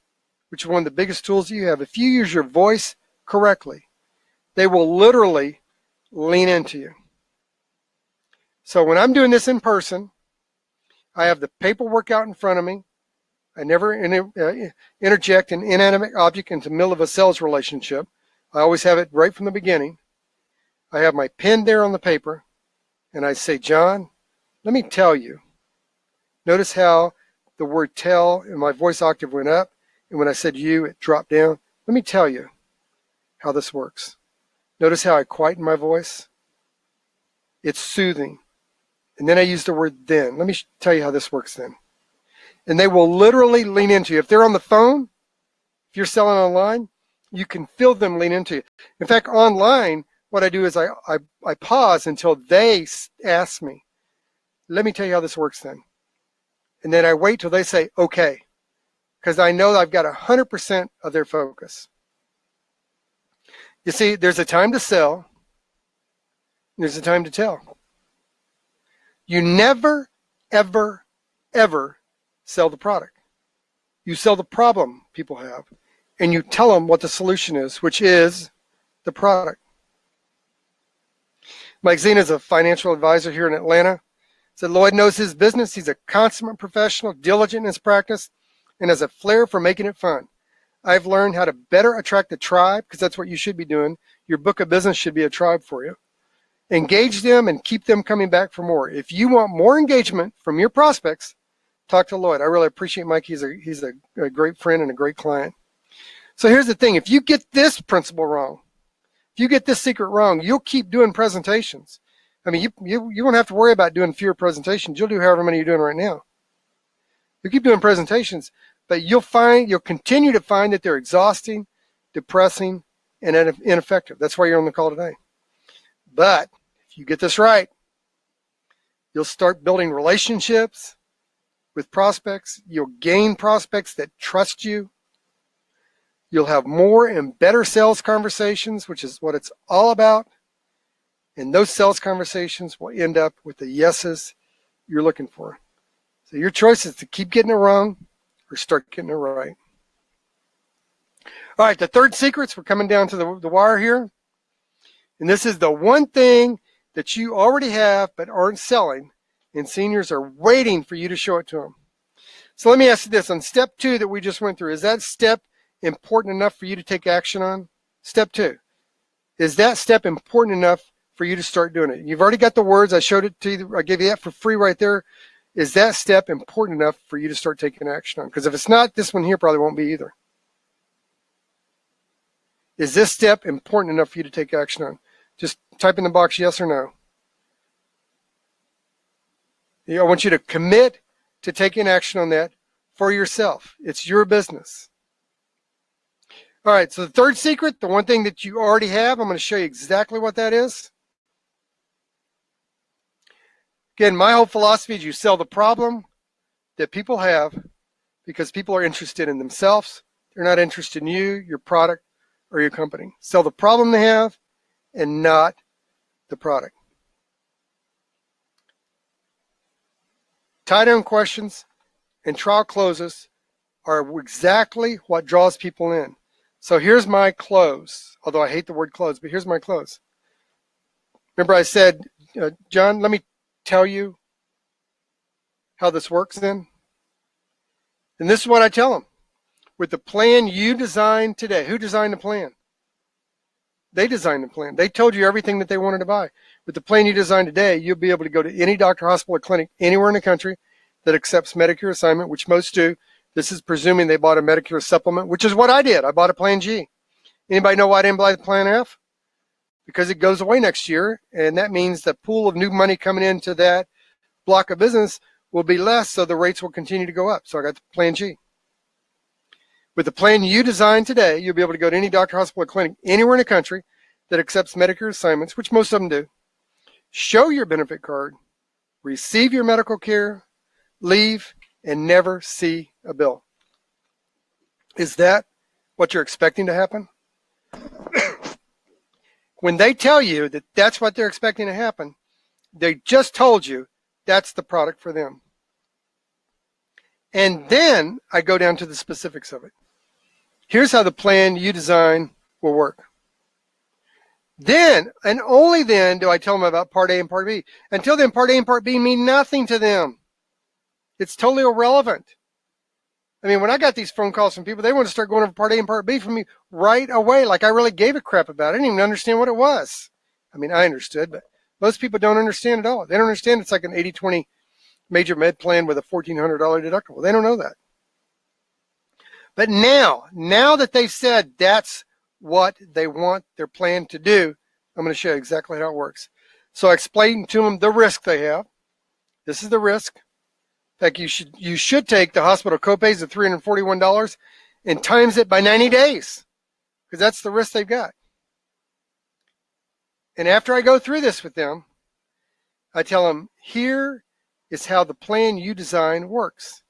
which is one of the biggest tools you have, if you use your voice correctly, they will literally lean into you. So when I'm doing this in person, I have the paperwork out in front of me. I never interject an inanimate object into the middle of a sales relationship. I always have it right from the beginning. I have my pen there on the paper, and I say, John, let me tell you. Notice how the word tell in my voice octave went up, and when I said you, it dropped down. Let me tell you how this works. Notice how I quieten my voice. It's soothing. And then I use the word then. Let me tell you how this works then. And they will literally lean into you. If they're on the phone, if you're selling online, you can feel them lean into you. In fact, online, what I do is I pause until they ask me, let me tell you how this works then. And then I wait till they say, okay, because I know I've got 100% of their focus. You see, there's a time to sell, there's a time to tell. You never, ever, ever sell the product. You sell the problem people have, and you tell them what the solution is, which is the product. Mike Zena is a financial advisor here in Atlanta. Said Lloyd knows his business. He's a consummate professional, diligent in his practice, and has a flair for making it fun. I've learned how to better attract the tribe, because that's what you should be doing. Your book of business should be a tribe for you. Engage them and keep them coming back for more. If you want more engagement from your prospects, talk to Lloyd. I really appreciate Mike. He's a great friend and a great client. So here's the thing. If you get this principle wrong, if you get this secret wrong, you'll keep doing presentations. I mean, you won't have to worry about doing fewer presentations. You'll do however many you're doing right now. You keep doing presentations, but you'll continue to find that they're exhausting, depressing, and ineffective. That's why you're on the call today. But if you get this right, you'll start building relationships with prospects. You'll gain prospects that trust you. You'll have more and better sales conversations, which is what it's all about. And those sales conversations will end up with the yeses you're looking for. So your choice is to keep getting it wrong or start getting it right. All right, the third secret, we're coming down to the wire here. And this is the one thing that you already have but aren't selling, and seniors are waiting for you to show it to them. So let me ask you this. On step 2 that we just went through, is that step important enough for you to take action on? Step 2. Is that step important enough for you to start doing it? You've already got the words. I showed it to you. I gave you that for free right there. Is that step important enough for you to start taking action on? Because if it's not, this one here probably won't be either. Is this step important enough for you to take action on? Just type in the box yes or no. I want you to commit to taking action on that for yourself. It's your business. All right, so the third secret, the one thing that you already have, I'm going to show you exactly what that is. Again, my whole philosophy is you sell the problem that people have because people are interested in themselves. They're not interested in you, your product, or your company. Sell the problem they have and not the product. Tie-down questions and trial closes are exactly what draws people in. So here's my close, although I hate the word close, but here's my close. Remember I said, John, let me tell you how this works then? And this is what I tell them. With the plan you designed today, who designed the plan? They designed the plan. They told you everything that they wanted to buy. With the plan you designed today, you'll be able to go to any doctor, hospital, or clinic anywhere in the country that accepts Medicare assignment, which most do. This is presuming they bought a Medicare supplement, which is what I did. I bought a Plan G. Anybody know why I didn't buy the Plan F? because it goes away next year, and that means the pool of new money coming into that block of business will be less, so the rates will continue to go up. So I got the plan G. With the plan you design today, you'll be able to go to any doctor, hospital, or clinic anywhere in the country that accepts Medicare assignments, which most of them do. Show your benefit card, receive your medical care, leave, and never see a bill. Is that what you're expecting to happen? When they tell you that that's what they're expecting to happen, they just told you that's the product for them. And then I go down to the specifics of it. Here's how the plan you design will work. Then, and only then, do I tell them about Part A and Part B. Until then, Part A and Part B mean nothing to them. It's totally irrelevant. I mean, when I got these phone calls from people, they want to start going over Part A and Part B for me right away, like I really gave a crap about it. I didn't even understand what it was. I mean, I understood, but most people don't understand at all. They don't understand it's like an 80-20 major med plan with a $1,400 deductible. They don't know that. But now that they've said that's what they want their plan to do, I'm going to show you exactly how it works. So I explain to them the risk they have. This is the risk. In fact, you should take the hospital copays of $341 and times it by 90 days, because that's the risk they've got. And after I go through this with them, I tell them, here is how the plan you design works.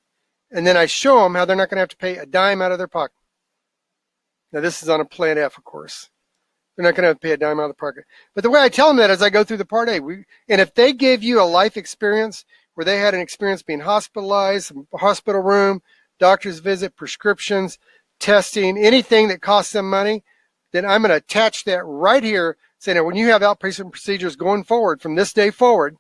And then I show them how they're not going to have to pay a dime out of their pocket. Now, this is on a Plan F, of course. They're not going to have to pay a dime out of their pocket. But the way I tell them that is I go through the Part A. And if they give you a life experience where they had an experience being hospitalized, hospital room, doctor's visit, prescriptions, testing, anything that costs them money, then I'm going to attach that right here, saying that when you have outpatient procedures going forward from this day forward,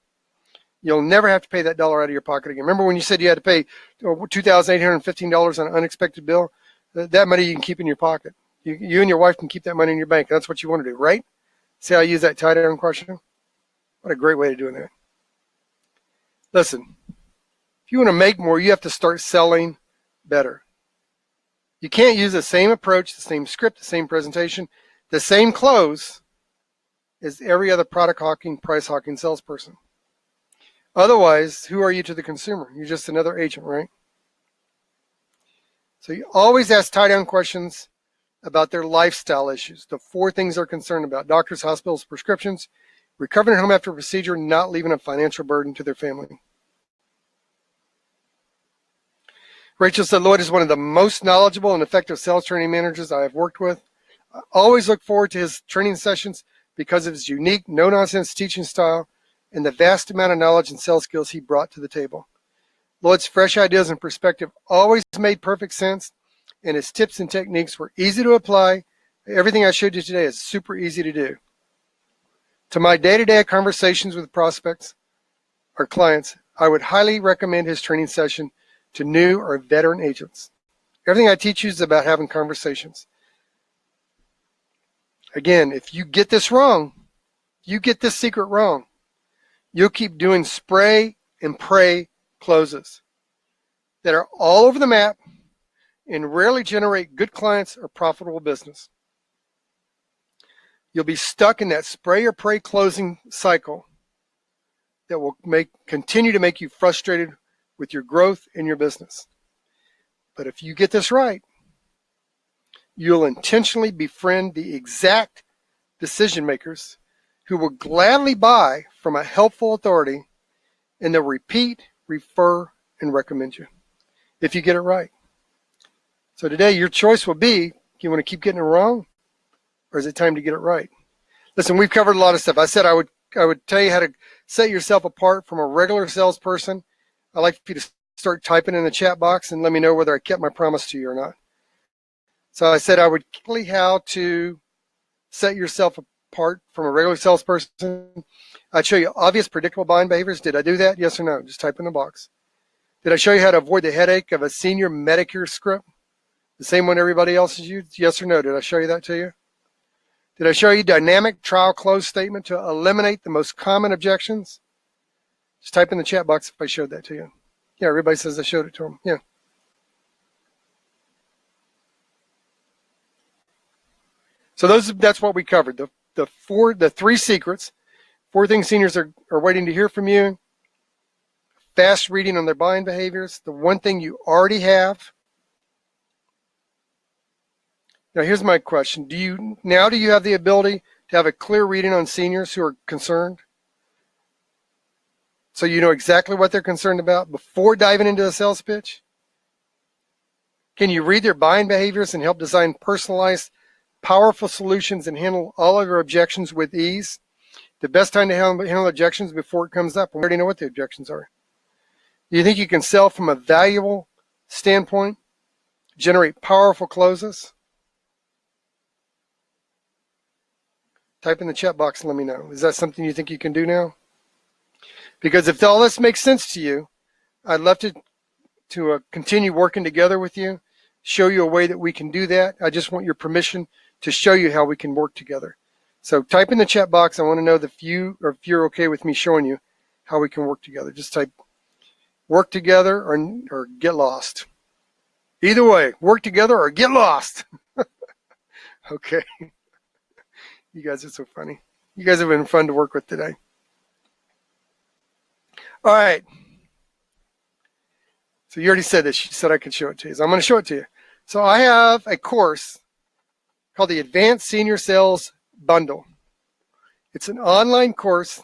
you'll never have to pay that dollar out of your pocket again. Remember when you said you had to pay $2,815 on an unexpected bill? That money you can keep in your pocket. You and your wife can keep that money in your bank. That's what you want to do, right? See how I use that tie-down question? What a great way of doing that. Listen, if you want to make more, you have to start selling better. You can't use the same approach, the same script, the same presentation, the same close as every other product hawking, price hawking salesperson. Otherwise, who are you to the consumer? You're just another agent, right? So you always ask tie-down questions about their lifestyle issues, the 4 things they're concerned about: doctors, hospitals, prescriptions, recovering at home after a procedure, not leaving a financial burden to their family. Rachel said Lloyd is one of the most knowledgeable and effective sales training managers I have worked with. I always look forward to his training sessions because of his unique, no-nonsense teaching style and the vast amount of knowledge and sales skills he brought to the table. Lloyd's fresh ideas and perspective always made perfect sense, and his tips and techniques were easy to apply. Everything I showed you today is super easy to do. To my day-to-day conversations with prospects or clients, I would highly recommend his training session to new or veteran agents. Everything I teach you is about having conversations. Again, if you get this wrong, you get this secret wrong, you'll keep doing spray and pray closes that are all over the map and rarely generate good clients or profitable business. You'll be stuck in that spray or pray closing cycle that will continue to make you frustrated with your growth in your business. But if you get this right, you'll intentionally befriend the exact decision makers who will gladly buy from a helpful authority, and they'll repeat, refer, and recommend you if you get it right. So today, your choice will be, you want to keep getting it wrong, or is it time to get it right? Listen, we've covered a lot of stuff. I said I would tell you how to set yourself apart from a regular salesperson. I'd like for you to start typing in the chat box and let me know whether I kept my promise to you or not. So I said I would tell you how to set yourself apart from a regular salesperson. I'd show you obvious predictable buying behaviors. Did I do that? Yes or no? Just type in the box. Did I show you how to avoid the headache of a senior Medicare script? The same one everybody else has used? Yes or no? Did I show you that to you? Did I show you dynamic trial close statement to eliminate the most common objections? Just type in the chat box if I showed that to you. Yeah, everybody says I showed it to them. Yeah. So that's what we covered. The the three secrets. 4 things seniors are waiting to hear from you. Fast reading on their buying behaviors. The one thing you already have. Now here's my question. Do you have the ability to have a clear reading on seniors who are concerned? So you know exactly what they're concerned about before diving into a sales pitch? Can you read their buying behaviors and help design personalized, powerful solutions and handle all of your objections with ease? The best time to handle objections before it comes up. We already know what the objections are. Do you think you can sell from a valuable standpoint? Generate powerful closes? Type in the chat box and let me know. Is that something you think you can do now? Because if all this makes sense to you, I'd love to continue working together with you, show you a way that we can do that. I just want your permission to show you how we can work together. So type in the chat box. I want to know if you're okay with me showing you how we can work together. Just type work together or get lost. Either way, work together or get lost. Okay. You guys are so funny. You guys have been fun to work with today. All right. So you already said this. She said I could show it to you. So I'm going to show it to you. So I have a course called the Advanced Senior Sales Bundle. It's an online course,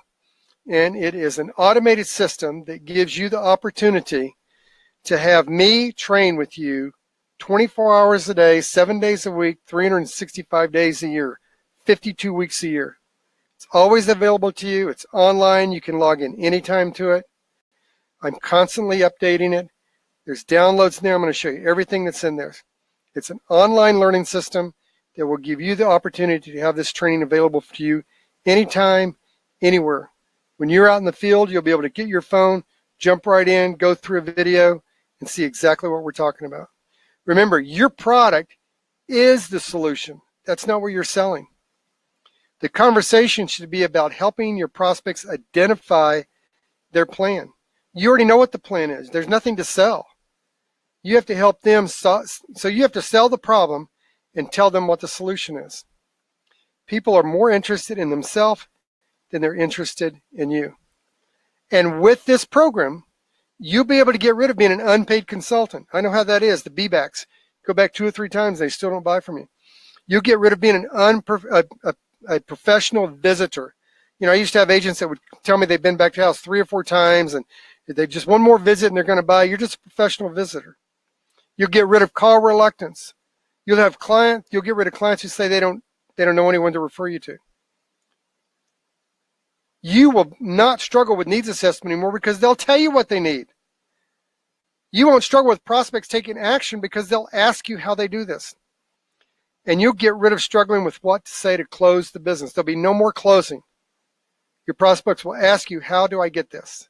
and it is an automated system that gives you the opportunity to have me train with you 24 hours a day, 7 days a week, 365 days a year, 52 weeks a year. It's always available to you. It's online. You can log in anytime to it. I'm constantly updating it. There's downloads in there. I'm going to show you everything that's in there. It's an online learning system that will give you the opportunity to have this training available to you anytime, anywhere. When you're out in the field, you'll be able to get your phone, jump right in, go through a video, and see exactly what we're talking about. Remember, your product is the solution. That's not what you're selling. The conversation should be about helping your prospects identify their plan. You already know what the plan is. There's nothing to sell. You have to help them. So you have to sell the problem and tell them what the solution is. People are more interested in themselves than they're interested in you. And with this program, you'll be able to get rid of being an unpaid consultant. I know how that is. The B-backs go back 2 or 3 times, they still don't buy from you. You'll get rid of being a professional visitor. You know, I used to have agents that would tell me they've been back to the house 3 or 4 times, and they just one more visit and they're going to buy. You're just a professional visitor. You'll get rid of call reluctance. You'll get rid of clients who say they don't know anyone to refer you to. You will not struggle with needs assessment anymore because they'll tell you what they need. You won't struggle with prospects taking action because they'll ask you how they do this. And you'll get rid of struggling with what to say to close the business. There'll be no more closing. Your prospects will ask you, how do I get this?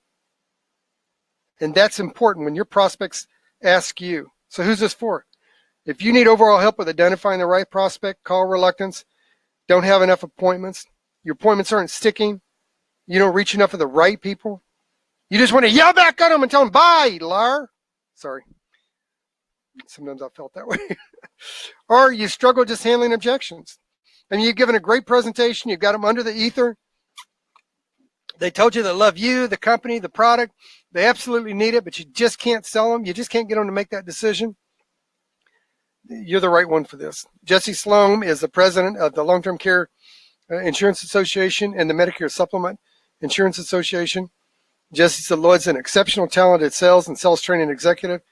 And that's important when your prospects ask you. So who's this for? If you need overall help with identifying the right prospect, call reluctance, don't have enough appointments, your appointments aren't sticking, you don't reach enough of the right people, you just want to yell back at them and tell them, bye, you liar. Sorry. Sometimes I felt that way. Or you struggle just handling objections. I mean, you've given a great presentation, you've got them under the ether. They told you they love you, the company, the product. They absolutely need it, but you just can't sell them. You just can't get them to make that decision. You're the right one for this. Jesse Sloan is the president of the Long-Term Care Insurance Association and the Medicare Supplement Insurance Association. Jesse said Lloyd's an exceptional talented sales and sales training executive.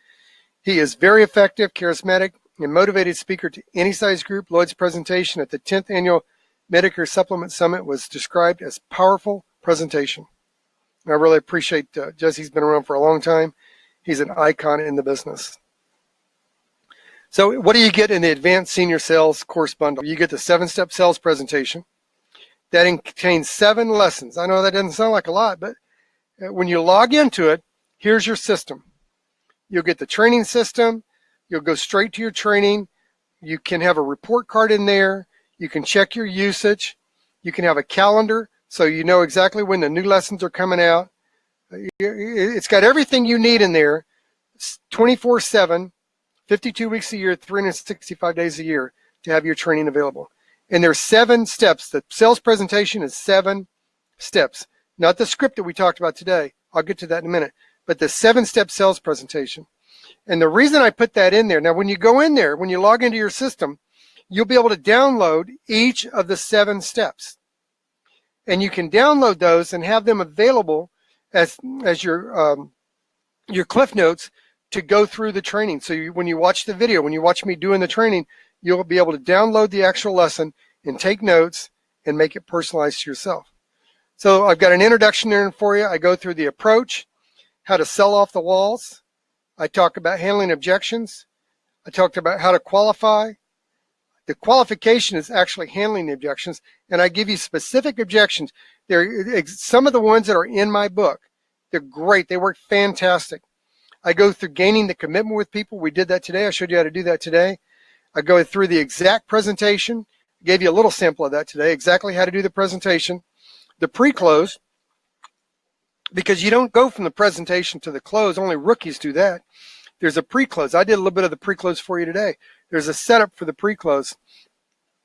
He is very effective, charismatic, and motivated speaker to any size group. Lloyd's presentation at the 10th Annual Medicare Supplement Summit was described as powerful presentation. And I really appreciate Jesse's been around for a long time. He's an icon in the business. So what do you get in the Advanced Senior Sales Course Bundle? You get the 7-step sales presentation that contains 7 lessons. I know that doesn't sound like a lot, but when you log into it, here's your system. You'll get the training system. You'll go straight to your training. You can have a report card in there. You can check your usage. You can have a calendar so you know exactly when the new lessons are coming out. It's got everything you need in there 24/7, 52 weeks a year, 365 days a year to have your training available. And there's 7 steps. The sales presentation is 7 steps, not the script that we talked about today. I'll get to that in a minute, but the 7-step sales presentation. And the reason I put that in there, now when you go in there, when you log into your system, you'll be able to download each of the 7 steps. And you can download those and have them available as your Cliff Notes to go through the training. So when you watch the video, when you watch me doing the training, you'll be able to download the actual lesson and take notes and make it personalized to yourself. So I've got an introduction there for you. I go through the approach, how to sell off the walls. I talk about handling objections. I talked about how to qualify. The qualification is actually handling the objections, and I give you specific objections. They're some of the ones that are in my book. They're great. They work fantastic. I go through gaining the commitment with people. We did that today. I showed you how to do that today. I go through the exact presentation. I gave you a little sample of that today, exactly how to do the presentation. The pre-close, because you don't go from the presentation to the close. Only rookies do that. There's a pre-close. I did a little bit of the pre-close for you today. There's a setup for the pre-close.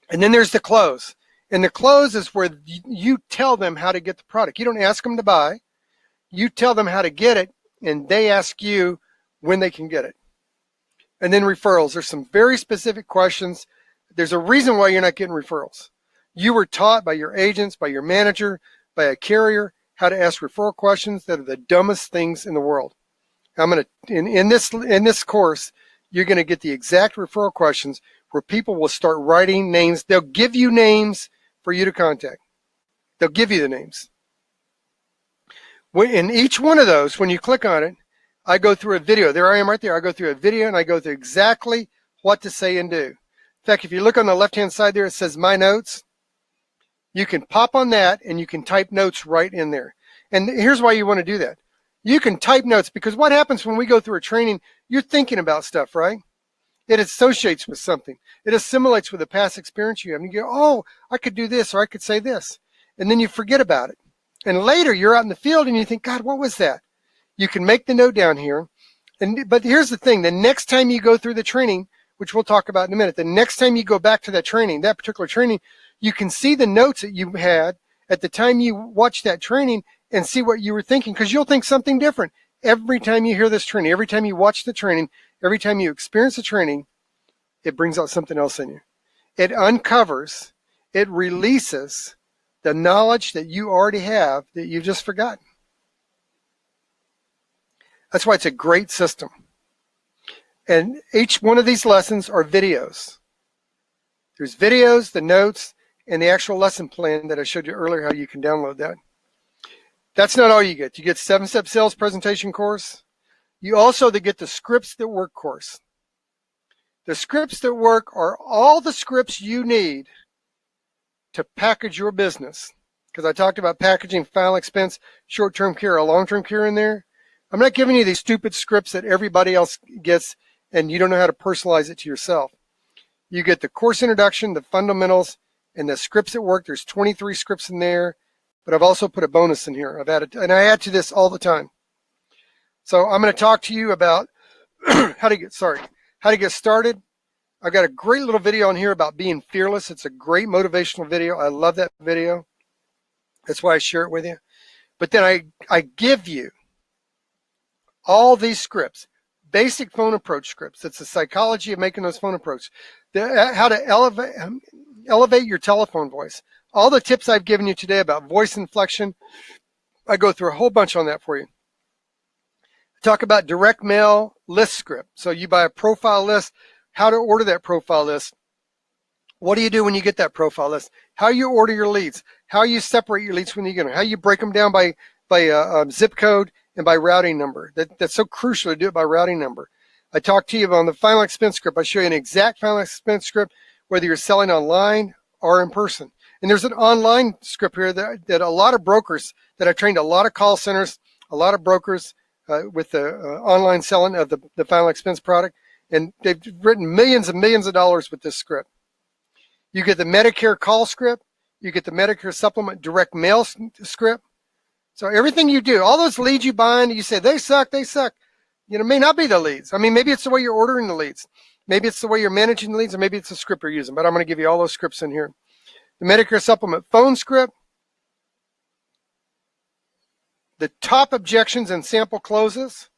And then there's the close. And the close is where you tell them how to get the product. You don't ask them to buy. You tell them how to get it, and they ask you when they can get it. And then referrals. There's some very specific questions. There's a reason why you're not getting referrals. You were taught by your agents, by your manager, by a carrier, how to ask referral questions that are the dumbest things in the world. I'm going to, in this course, you're going to get the exact referral questions where people will start writing names. They'll give you names for you to contact. They'll give you the names. In each one of those, when you click on it, I go through a video. There I am right there. I go through a video and I go through exactly what to say and do. In fact, if you look on the left-hand side there, it says My Notes. You can pop on that and you can type notes right in there. And here's why you want to do that. You can type notes, because what happens when we go through a training, you're thinking about stuff, right? It associates with something. It assimilates with a past experience you have. And you go, oh, I could do this, or I could say this. And then you forget about it. And later you're out in the field and you think, God, what was that? You can make the note down here. But here's the thing. The next time you go through the training, which we'll talk about in a minute, the next time you go back to that training, that particular training, you can see the notes that you had at the time you watched that training and see what you were thinking, because you'll think something different. Every time you hear this training, every time you watch the training, every time you experience the training, it brings out something else in you. It uncovers, it releases the knowledge that you already have that you've just forgotten. That's why it's a great system. And each one of these lessons are videos. There's videos, the notes, and the actual lesson plan that I showed you earlier, how you can download that. That's not all you get. You get 7-step sales presentation course. You also get the Scripts That Work course. The Scripts That Work are all the scripts you need to package your business. Because I talked about packaging, final expense, short-term care, or long-term care in there. I'm not giving you these stupid scripts that everybody else gets and you don't know how to personalize it to yourself. You get the course introduction, the fundamentals, and the Scripts That Work. There's 23 scripts in there. But I've also put a bonus in here. I've added, and I add to this all the time. So I'm going to talk to you about how to get started. I've got a great little video on here about being fearless. It's a great motivational video. I love that video. That's why I share it with you. But then I give you all these scripts, basic phone approach scripts. It's the psychology of making those phone approaches. How to elevate your telephone voice. All the tips I've given you today about voice inflection, I go through a whole bunch on that for you. Talk about direct mail list script. So you buy a profile list, how to order that profile list. What do you do when you get that profile list? How you order your leads, how you separate your leads when you get them, how you break them down by zip code and by routing number. That's so crucial to do it by routing number. I talked to you on the final expense script. I show you an exact final expense script, whether you're selling online or in person. And there's an online script here that a lot of brokers that I've trained, a lot of call centers, a lot of brokers with the online selling of the final expense product. And they've written millions and millions of dollars with this script. You get the Medicare call script. You get the Medicare supplement direct mail script. So everything you do, all those leads you buy, and you say, they suck. You know, may not be the leads. I mean, maybe it's the way you're ordering the leads. Maybe it's the way you're managing the leads, or maybe it's the script you're using. But I'm going to give you all those scripts in here. the Medicare Supplement phone script, the top objections and sample closes.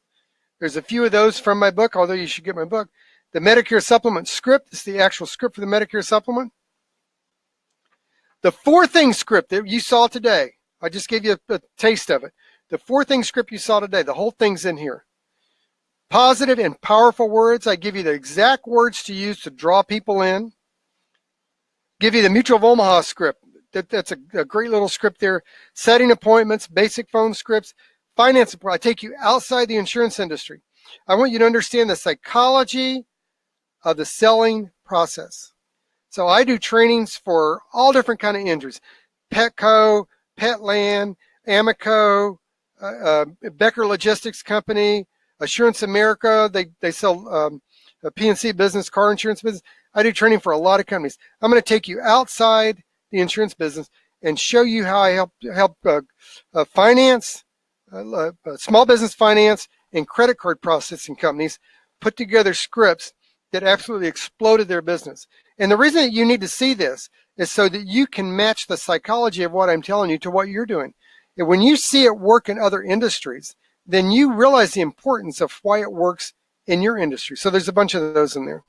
There's a few of those from my book, although you should get my book. The Medicare Supplement script is the actual script for the Medicare Supplement. The 4-thing script that you saw today, I just gave you a taste of it. The 4-thing script you saw today, the whole thing's in here. Positive and powerful words. I give you the exact words to use to draw people in. Give you the Mutual of Omaha script. That's a great little script there. Setting appointments, basic phone scripts, finance. I take you outside the insurance industry. I want you to understand the psychology of the selling process. So I do trainings for all different kind of industries. Petco, Petland, Amico, Becker Logistics Company, Assurance America. They sell a PNC business, car insurance business. I do training for a lot of companies. I'm going to take you outside the insurance business and show you how I help finance, small business finance, and credit card processing companies put together scripts that absolutely exploded their business. And the reason that you need to see this is so that you can match the psychology of what I'm telling you to what you're doing. And when you see it work in other industries, then you realize the importance of why it works in your industry. So there's a bunch of those in there.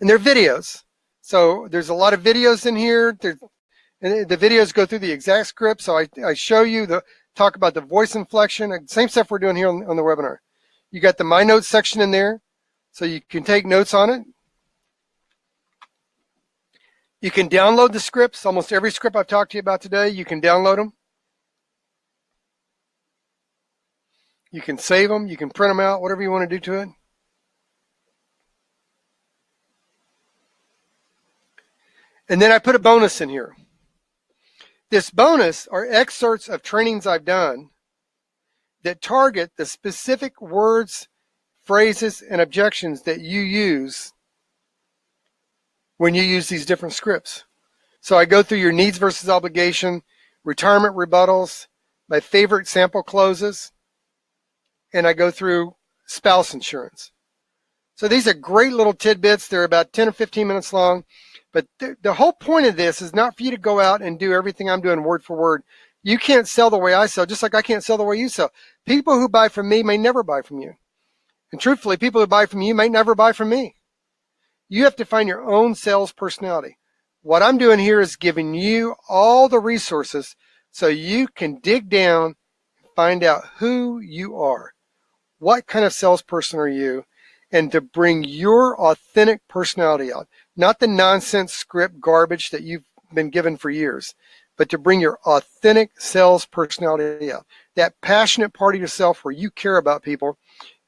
And they're videos. So there's a lot of videos in here. And the videos go through the exact script. So I show you, talk about the voice inflection, same stuff we're doing here on the webinar. You got the My Notes section in there, so you can take notes on it. You can download the scripts. Almost every script I've talked to you about today, you can download them. You can save them. You can print them out, whatever you want to do to it. And then I put a bonus in here. This bonus are excerpts of trainings I've done that target the specific words, phrases, and objections that you use when you use these different scripts. So I go through your needs versus obligation, retirement rebuttals, my favorite sample closes, and I go through spouse insurance. So these are great little tidbits. They're about 10 or 15 minutes long. But the whole point of this is not for you to go out and do everything I'm doing word for word. You can't sell the way I sell, just like I can't sell the way you sell. People who buy from me may never buy from you. And truthfully, people who buy from you may never buy from me. You have to find your own sales personality. What I'm doing here is giving you all the resources so you can dig down and find out who you are. What kind of salesperson are you? And to bring your authentic personality out. Not the nonsense script garbage that you've been given for years, but to bring your authentic sales personality out. That passionate part of yourself where you care about people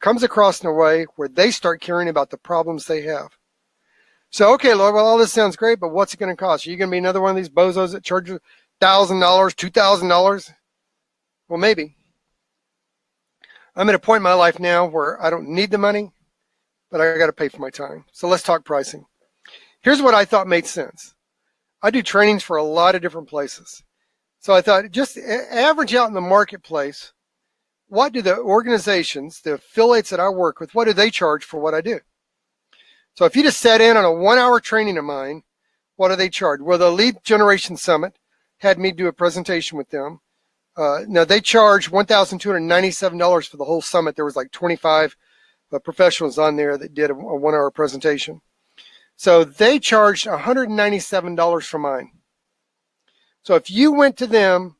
comes across in a way where they start caring about the problems they have. So, okay, Lord, well, all this sounds great, but what's it going to cost? Are you going to be another one of these bozos that charge $1,000, $2,000? Well, maybe. I'm at a point in my life now where I don't need the money, but I got to pay for my time. So let's talk pricing. Here's what I thought made sense. I do trainings for a lot of different places. So I thought just average out in the marketplace, what do the organizations, the affiliates that I work with, what do they charge for what I do? So if you just sat in on a 1-hour training of mine, what do they charge? Well, the Lead Generation Summit had me do a presentation with them. Now they charge $1,297 for the whole summit. There was like 25 professionals on there that did a 1-hour presentation. So they charged $197 for mine. So if you went to them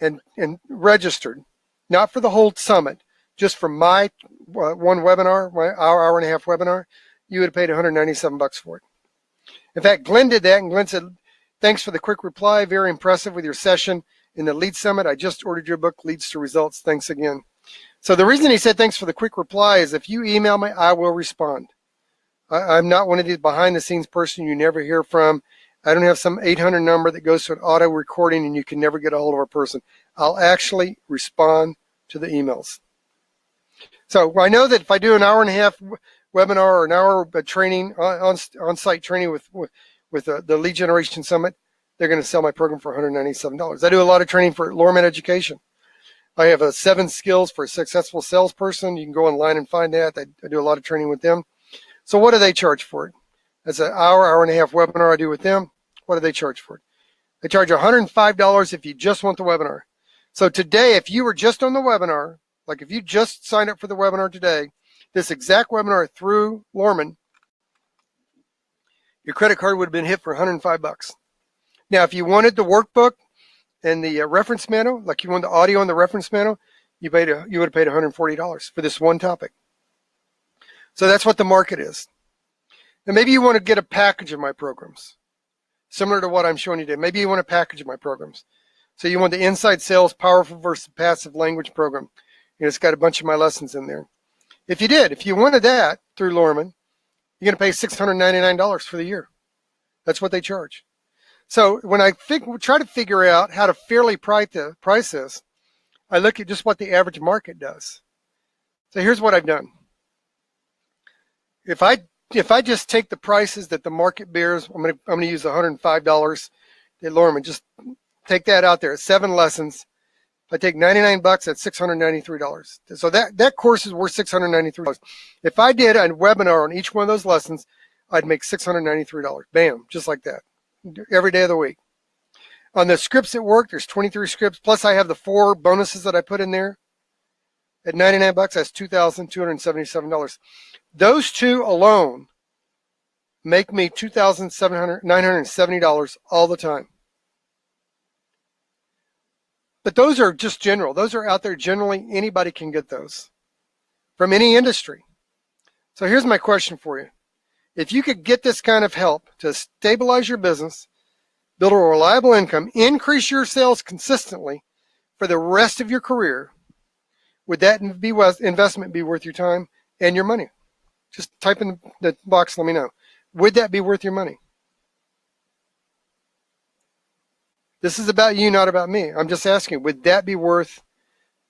and registered, not for the whole summit, just for my one webinar, my hour and a half webinar, you would have paid $197 for it. In fact, Glenn did that, and Glenn said, thanks for the quick reply. Very impressive with your session in the Lead Summit. I just ordered your book, Leads to Results. Thanks again. So the reason he said thanks for the quick reply is if you email me, I will respond. I'm not one of these behind the scenes person you never hear from. I don't have some 800 number that goes to an auto recording and you can never get a hold of a person. I'll actually respond to the emails. So I know that if I do an hour and a half webinar or an hour training, on-site training with the Lead Generation Summit, they're going to sell my program for $197. I do a lot of training for Lorman Education. I have 7 skills for a successful salesperson. You can go online and find that. I do a lot of training with them. So what do they charge for it? That's an hour and a half webinar I do with them. What do they charge for it? They charge $105 if you just want the webinar. So today, if you were just on the webinar, like if you just signed up for the webinar today, this exact webinar through Lorman, your credit card would have been hit for $105. Now, if you wanted the workbook and the reference manual, like you wanted the audio and the reference manual, you would have paid $140 for this one topic. So that's what the market is. Now, maybe you want to get a package of my programs, similar to what I'm showing you today. Maybe you want a package of my programs. So you want the Inside Sales Powerful versus Passive Language program. It's got a bunch of my lessons in there. If you wanted that through Lorman, you're going to pay $699 for the year. That's what they charge. So when I try to figure out how to fairly price this, I look at just what the average market does. So here's what I've done. If I just take the prices that the market bears, I'm going to use $105 at Lorman. Just take that out there. 7 lessons. If I take $99, that's $693. So that course is worth $693. If I did a webinar on each one of those lessons, I'd make $693. Bam, just like that, every day of the week. On the scripts at work, there's 23 scripts, plus I have the 4 bonuses that I put in there. At $99, that's $2,277. Those 2 alone make me $2,970 all the time. But those are just general. Those are out there generally. Anybody can get those from any industry. So here's my question for you. If you could get this kind of help to stabilize your business, build a reliable income, increase your sales consistently for the rest of your career, would that investment be worth your time and your money? Just type in the box, let me know. Would that be worth your money? This is about you, not about me. I'm just asking, would that be worth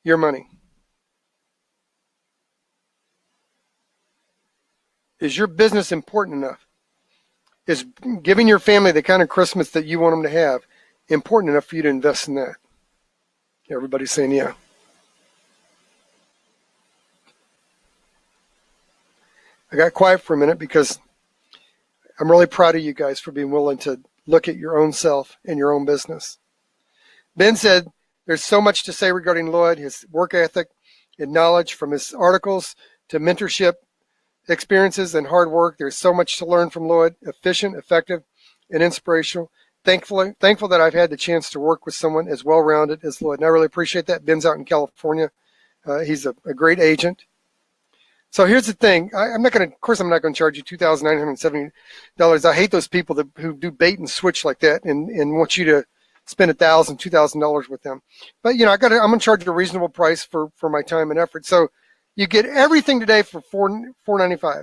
your money? Is your business important enough? Is giving your family the kind of Christmas that you want them to have important enough for you to invest in that? Everybody's saying yeah. I got quiet for a minute because I'm really proud of you guys for being willing to look at your own self and your own business. Ben said there's so much to say regarding Lloyd, his work ethic and knowledge, from his articles to mentorship experiences and hard work. There's so much to learn from Lloyd, efficient, effective, and inspirational. Thankful that I've had the chance to work with someone as well-rounded as Lloyd. And I really appreciate that. Ben's out in California. He's a great agent. So here's the thing. I'm not going to charge you $2,970. I hate those people who do bait and switch like that and want you to spend $1,000, $2,000 with them. But I'm going to charge a reasonable price for my time and effort. So you get everything today for $495.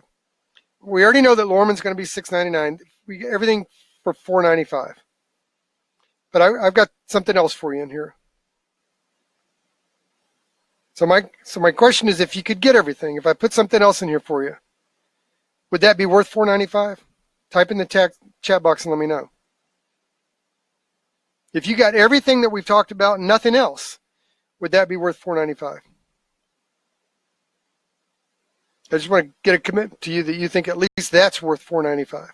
We already know that Lorman's going to be $699. We get everything for $495. But I've got something else for you in here. So my question is, if you could get everything, if I put something else in here for you, would that be worth $495? Type in the chat box and let me know. If you got everything that we've talked about and nothing else, would that be worth $495? I just want to get a commitment to you that you think at least that's worth $495.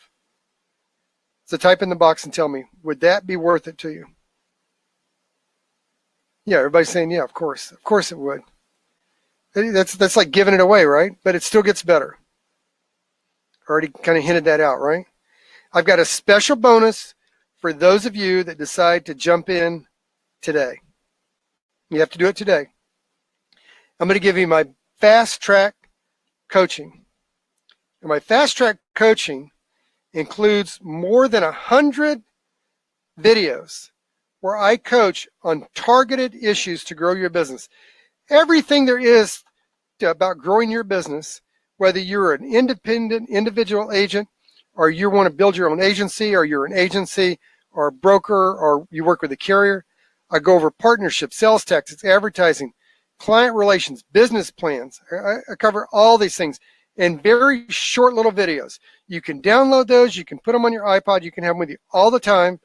So type in the box and tell me, would that be worth it to you? Yeah, everybody's saying, yeah, of course. Of course it would. That's like giving it away, right? But it still gets better. Already kind of hinted that out, right? I've got a special bonus for those of you that decide to jump in today. You have to do it today. I'm going to give you my fast track coaching. And my fast track coaching includes more than 100 videos where I coach on targeted issues to grow your business. Everything there is about growing your business, whether you're an independent individual agent or you want to build your own agency, or you're an agency or a broker, or you work with a carrier, I go over partnerships, sales tactics, advertising, client relations, business plans. I cover all these things in very short little videos. You can download those. You can put them on your iPod. You can have them with you all the time.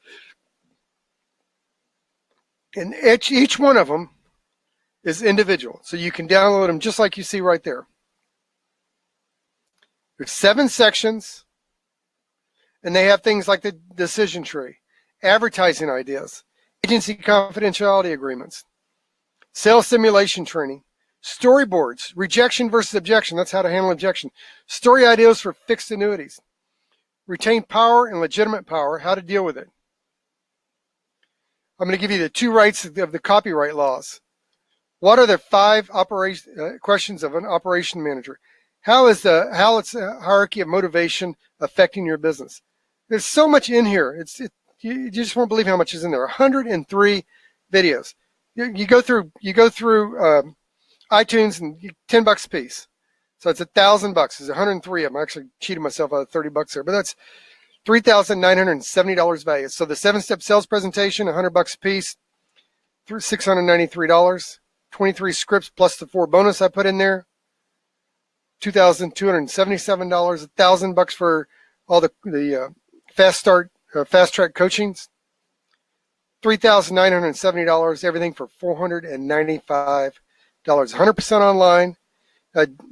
And each one of them is individual. So you can download them just like you see right there. There's 7 sections. And they have things like the decision tree, advertising ideas, agency confidentiality agreements, sales simulation training, storyboards, rejection versus objection. That's how to handle objection. Story ideas for fixed annuities, retain power and legitimate power, how to deal with it. I'm going to give you the 2 rights of the copyright laws. What are the 5 questions of an operation manager? How is the hierarchy of motivation affecting your business? There's so much in here. You just won't believe how much is in there. 103 videos. You go through iTunes and $10 a piece. So it's $1,000. There's 103 of them. I actually cheated myself out of $30 there, but that's $3,970 value. So the 7-step sales presentation, $100 a piece, $693. 23 scripts plus the 4 bonus I put in there, $2,277. $1,000 for all the fast track coachings, $3,970. Everything for $495. 100% online.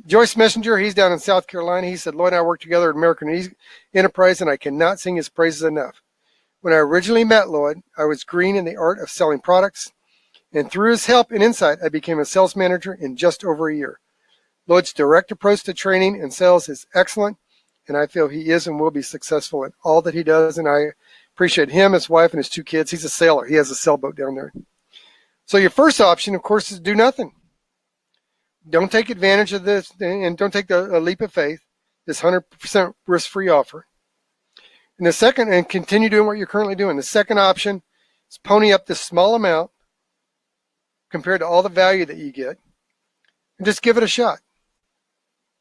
Joyce Messenger, he's down in South Carolina. He said, Lloyd and I work together at American Enterprise, and I cannot sing his praises enough. When I originally met Lloyd, I was green in the art of selling products, and through his help and insight, I became a sales manager in just over a year. Lloyd's direct approach to training and sales is excellent, and I feel he is and will be successful in all that he does, and I appreciate him, his wife, and his 2 kids. He's a sailor. He has a sailboat down there. So your first option, of course, is do nothing. Don't take advantage of this, and don't take a leap of faith, this 100% risk-free offer. And the second, and continue doing what you're currently doing. The second option is pony up this small amount compared to all the value that you get, and just give it a shot.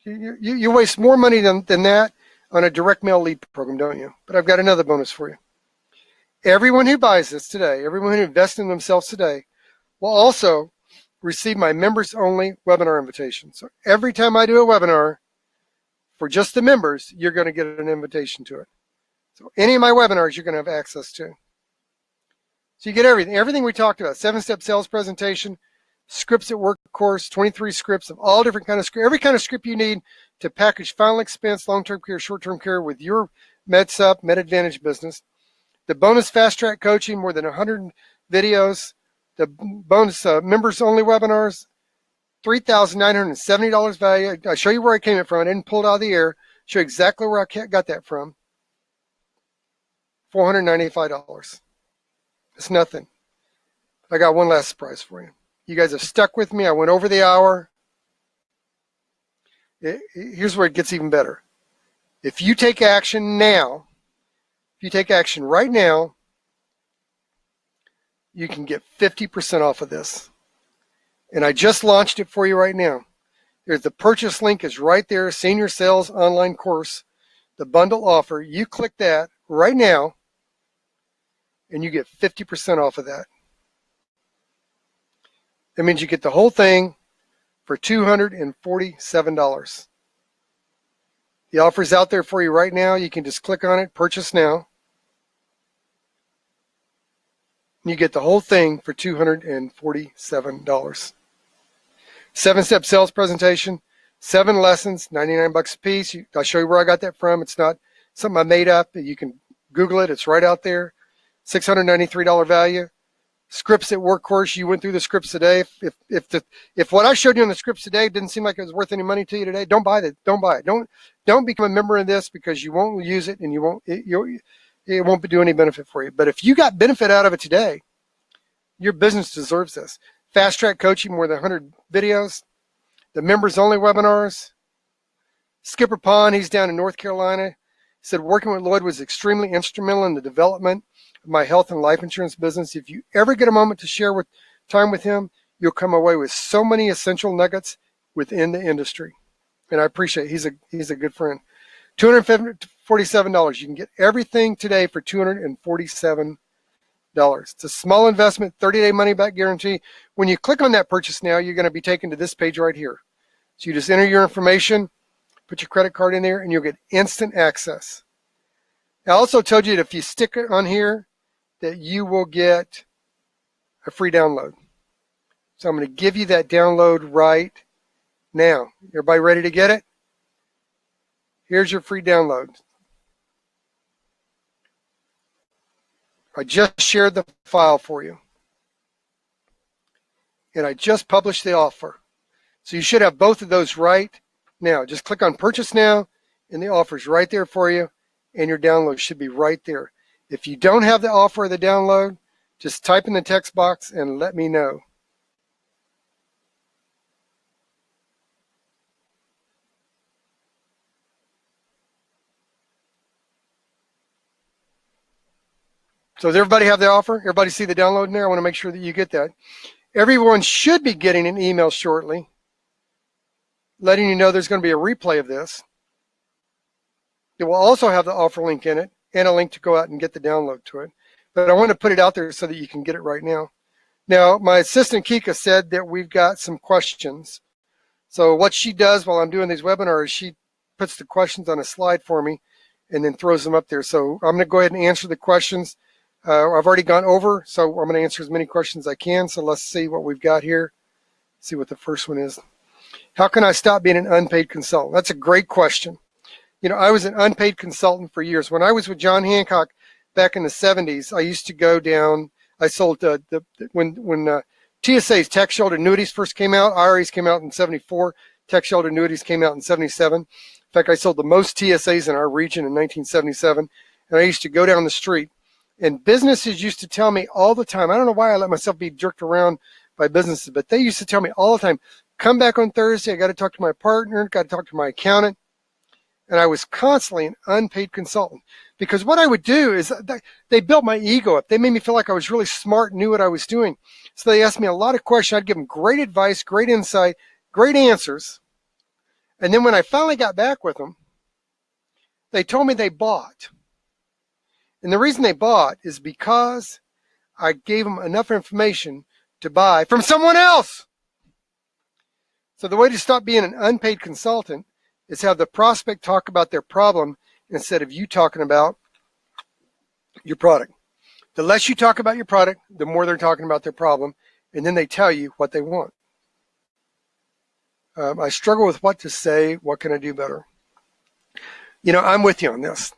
You waste more money than that on a direct mail lead program, don't you? But I've got another bonus for you. Everyone who buys this today, everyone who invests in themselves today, will also receive my members-only webinar invitation. So every time I do a webinar for just the members, you're going to get an invitation to it. So any of my webinars you're going to have access to. So you get everything we talked about: 7-step sales presentation, scripts at work course, 23 scripts of all different kind of script, every kind of script you need to package final expense, long-term care, short-term care with your MedSup, MedAdvantage business. The bonus fast track coaching, more than 100 videos. The bonus members only webinars, $3,970 value. I'll show you where I came from. I didn't pull it out of the air. Show you exactly where I got that from. $495. It's nothing. I got one last surprise for you. You guys have stuck with me. I went over the hour. Here's where it gets even better. If you take action now, if you take action right now, you can get 50% off of this. And I just launched it for you right now. There's the purchase link is right there, Senior Sales Online Course, the bundle offer. You click that right now, and you get 50% off of that. That means you get the whole thing for $247. The offer is out there for you right now. You can just click on it, purchase now. You get the whole thing for $247. 7-step sales presentation, 7 lessons, $99 a piece. I'll show you where I got that from. It's not something I made up. You can Google it. It's right out there. $693 value. Scripts at work course. You went through the scripts today. If what I showed you on the scripts today didn't seem like it was worth any money to you today, don't buy it. Don't buy it. Don't become a member of this, because you won't use it, and it won't do any benefit for you. But if you got benefit out of it today, your business deserves this. Fast track coaching, more than 100 videos. The members only webinars. Skipper Pond, he's down in North Carolina. He said, working with Lloyd was extremely instrumental in the development of my health and life insurance business. If you ever get a moment to share time with him, you'll come away with so many essential nuggets within the industry. And I appreciate it. He's a good friend. $247. You can get everything today for $247. It's a small investment, 30-day money-back guarantee. When you click on that purchase now, you're going to be taken to this page right here. So you just enter your information, put your credit card in there, and you'll get instant access. I also told you that if you stick it on here, that you will get a free download. So I'm going to give you that download right now. Everybody ready to get it? Here's your free download. I just shared the file for you. And I just published the offer. So you should have both of those right now. Just click on Purchase Now, and the offer's right there for you, and your download should be right there. If you don't have the offer or the download, just type in the text box and let me know. So does everybody have the offer? Everybody see the download in there? I want to make sure that you get that. Everyone should be getting an email shortly letting you know there's going to be a replay of this. It will also have the offer link in it and a link to go out and get the download to it. But I want to put it out there so that you can get it right now. Now, my assistant Kika said that we've got some questions. So what she does while I'm doing these webinars, she puts the questions on a slide for me and then throws them up there. So I'm going to go ahead and answer the questions. I've already gone over, so I'm going to answer as many questions as I can. So let's see what we've got here. See what the first one is. How can I stop being an unpaid consultant? That's a great question. You know, I was an unpaid consultant for years. When I was with John Hancock back in the 70s, I used to go down. I sold when TSAs, tax sheltered annuities, first came out. IRAs came out in 74. Tax sheltered annuities came out in 77. In fact, I sold the most TSAs in our region in 1977. And I used to go down the street. And businesses used to tell me all the time, I don't know why I let myself be jerked around by businesses, but they used to tell me all the time, come back on Thursday, I got to talk to my partner, got to talk to my accountant. And I was constantly an unpaid consultant because what I would do is they built my ego up. They made me feel like I was really smart and knew what I was doing. So they asked me a lot of questions. I'd give them great advice, great insight, great answers. And then when I finally got back with them, they told me they bought. And the reason they bought is because I gave them enough information to buy from someone else. So the way to stop being an unpaid consultant is have the prospect talk about their problem instead of you talking about your product. The less you talk about your product, the more they're talking about their problem, and then they tell you what they want. I struggle with what to say. What can I do better? You know, I'm with you on this.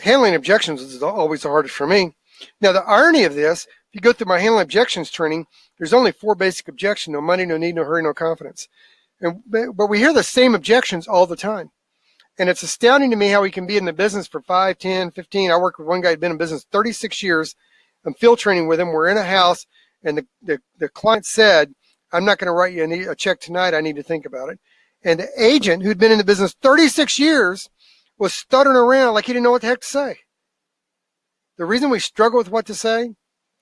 Handling objections is always the hardest for me. Now, the irony of this, if you go through my handling objections training, there's only 4 basic objections: no money, no need, no hurry, no confidence. But we hear the same objections all the time. And it's astounding to me how we can be in the business for 5, 10, 15. I worked with one guy who'd been in business 36 years. I'm field training with him. We're in a house, and the client said, I'm not going to write you a check tonight. I need to think about it. And the agent who'd been in the business 36 years was stuttering around like he didn't know what the heck to say. The reason we struggle with what to say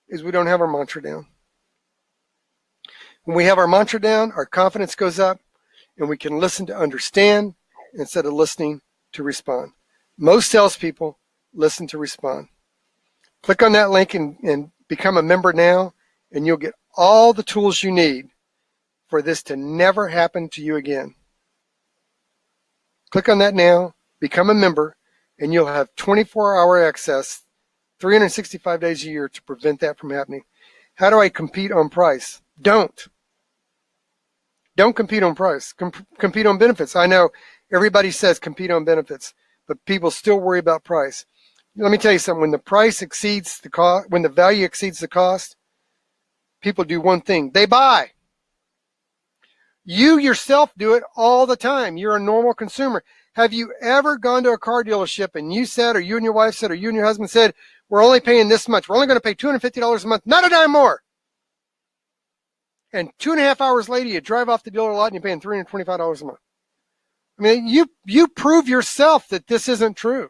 is we don't have our mantra down. When we have our mantra down, our confidence goes up, and we can listen to understand instead of listening to respond. Most salespeople listen to respond. Click on that link and become a member now, and you'll get all the tools you need for this to never happen to you again. Click on that now, become a member, and you'll have 24-hour access, 365 days a year to prevent that from happening. How do I compete on price? Don't compete on price. Compete on benefits. I know everybody says compete on benefits, but people still worry about price. Let me tell you something. When the price exceeds the cost, when the value exceeds the cost, people do one thing: they buy. You yourself do it all the time. You're a normal consumer. Have you ever gone to a car dealership and you said, or you and your wife said, or you and your husband said, we're only paying this much. We're only going to pay $250 a month, not a dime more. And 2.5 hours later, you drive off the dealer lot and you're paying $325 a month. I mean, you prove yourself that this isn't true.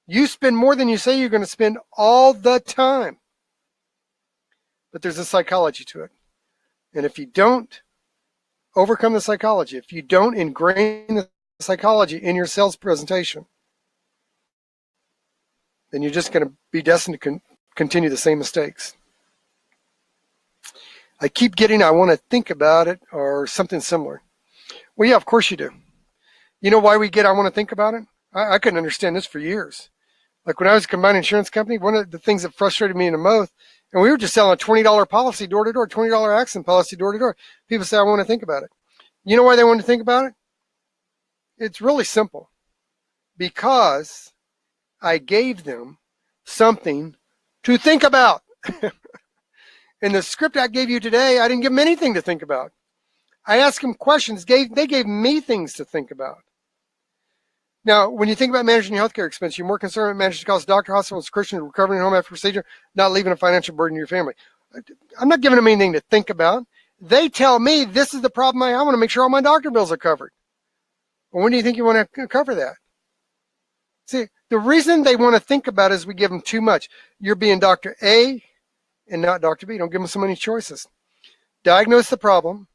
You spend more than you say you're going to spend all the time. But there's a psychology to it. And if you don't overcome the psychology, if you don't ingrain the psychology in your sales presentation, then you're just going to be destined to continue the same mistakes. I keep getting, I want to think about it, or something similar. Well, yeah, of course you do. You know why we get, I want to think about it? I couldn't understand this for years. Like when I was a combined insurance company, one of the things that frustrated me the most, and we were just selling a $20 policy door to door, $20 accident policy door to door. People say, I want to think about it. You know why they want to think about it? It's really simple. Because I gave them something to think about. In the script I gave you today, I didn't give them anything to think about. I asked them questions. They gave me things to think about. Now, when you think about managing your healthcare expense, you're more concerned with managing the cost of doctor, hospitals, Christians, recovering at home after procedure, not leaving a financial burden to your family. I'm not giving them anything to think about. They tell me this is the problem I want to make sure all my doctor bills are covered. Well, when do you think you want to cover that? See, the reason they want to think about it is we give them too much. You're being Dr. A and not Dr. B. Don't give them so many choices. Diagnose the problem,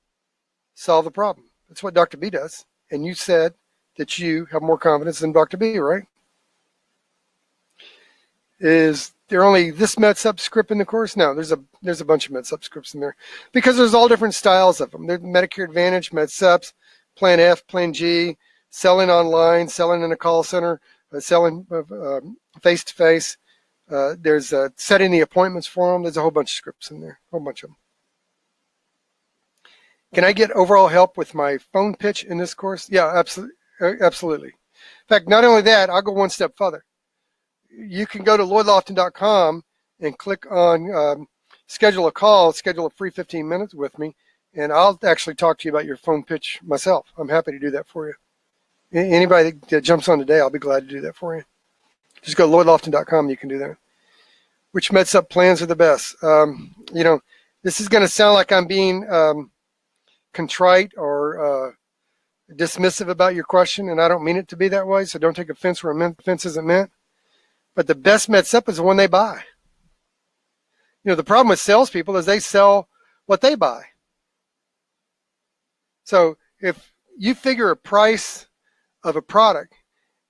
solve the problem. That's what Dr. B does. And you said that you have more confidence than Dr. B, right? Is there only this MedSup script in the course? No, there's a bunch of MedSup scripts in there because there's all different styles of them. There's Medicare Advantage, MedSups, Plan F, Plan G, selling online, selling in a call center, selling face-to-face. There's setting the appointments for them. There's a whole bunch of scripts in there, a whole bunch of them. Can I get overall help with my phone pitch in this course? Yeah, absolutely. Absolutely. In fact, not only that, I'll go one step further. You can go to lloydlofton.com and click on schedule a call, schedule a free 15 minutes with me, and I'll actually talk to you about your phone pitch myself. I'm happy to do that for you. Anybody that jumps on today, I'll be glad to do that for you. Just go to lloydlofton.com, you can do that. Which MedSup plans are the best? You know, this is going to sound like I'm being contrite or dismissive about your question, and I don't mean it to be that way, so don't take offense where offense isn't meant. But the best MedSup is the one they buy. You know, the problem with salespeople is they sell what they buy. So if you figure a price of a product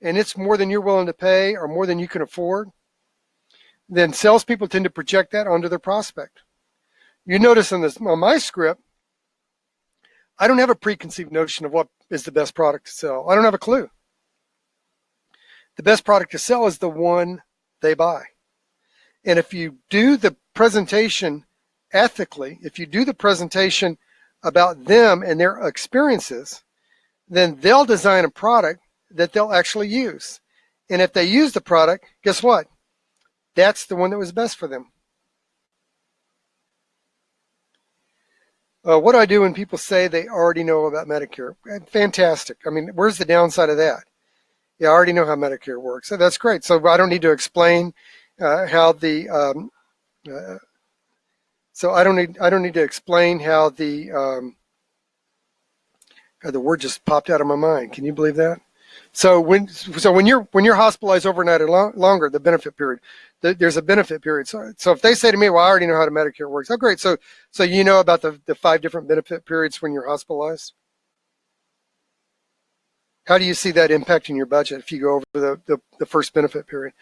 and it's more than you're willing to pay or more than you can afford, then salespeople tend to project that onto their prospect. You notice on my script, I don't have a preconceived notion of what is the best product to sell. I don't have a clue. The best product to sell is the one they buy. And if you do the presentation ethically, if you do the presentation about them and their experiences, then they'll design a product that they'll actually use. And if they use the product, guess what? That's the one that was best for them. What do I do when people say they already know about Medicare? Fantastic. I mean, where's the downside of that? Yeah, I already know how Medicare works. So that's great. So I don't need to explain how the I don't need to explain how the word just popped out of my mind. Can you believe that? So when you're hospitalized overnight or longer, the benefit period, there's a benefit period. So if they say to me, well, I already know how the Medicare works. Oh, great. So you know about the 5 different benefit periods when you're hospitalized? How do you see that impacting your budget if you go over the first benefit period?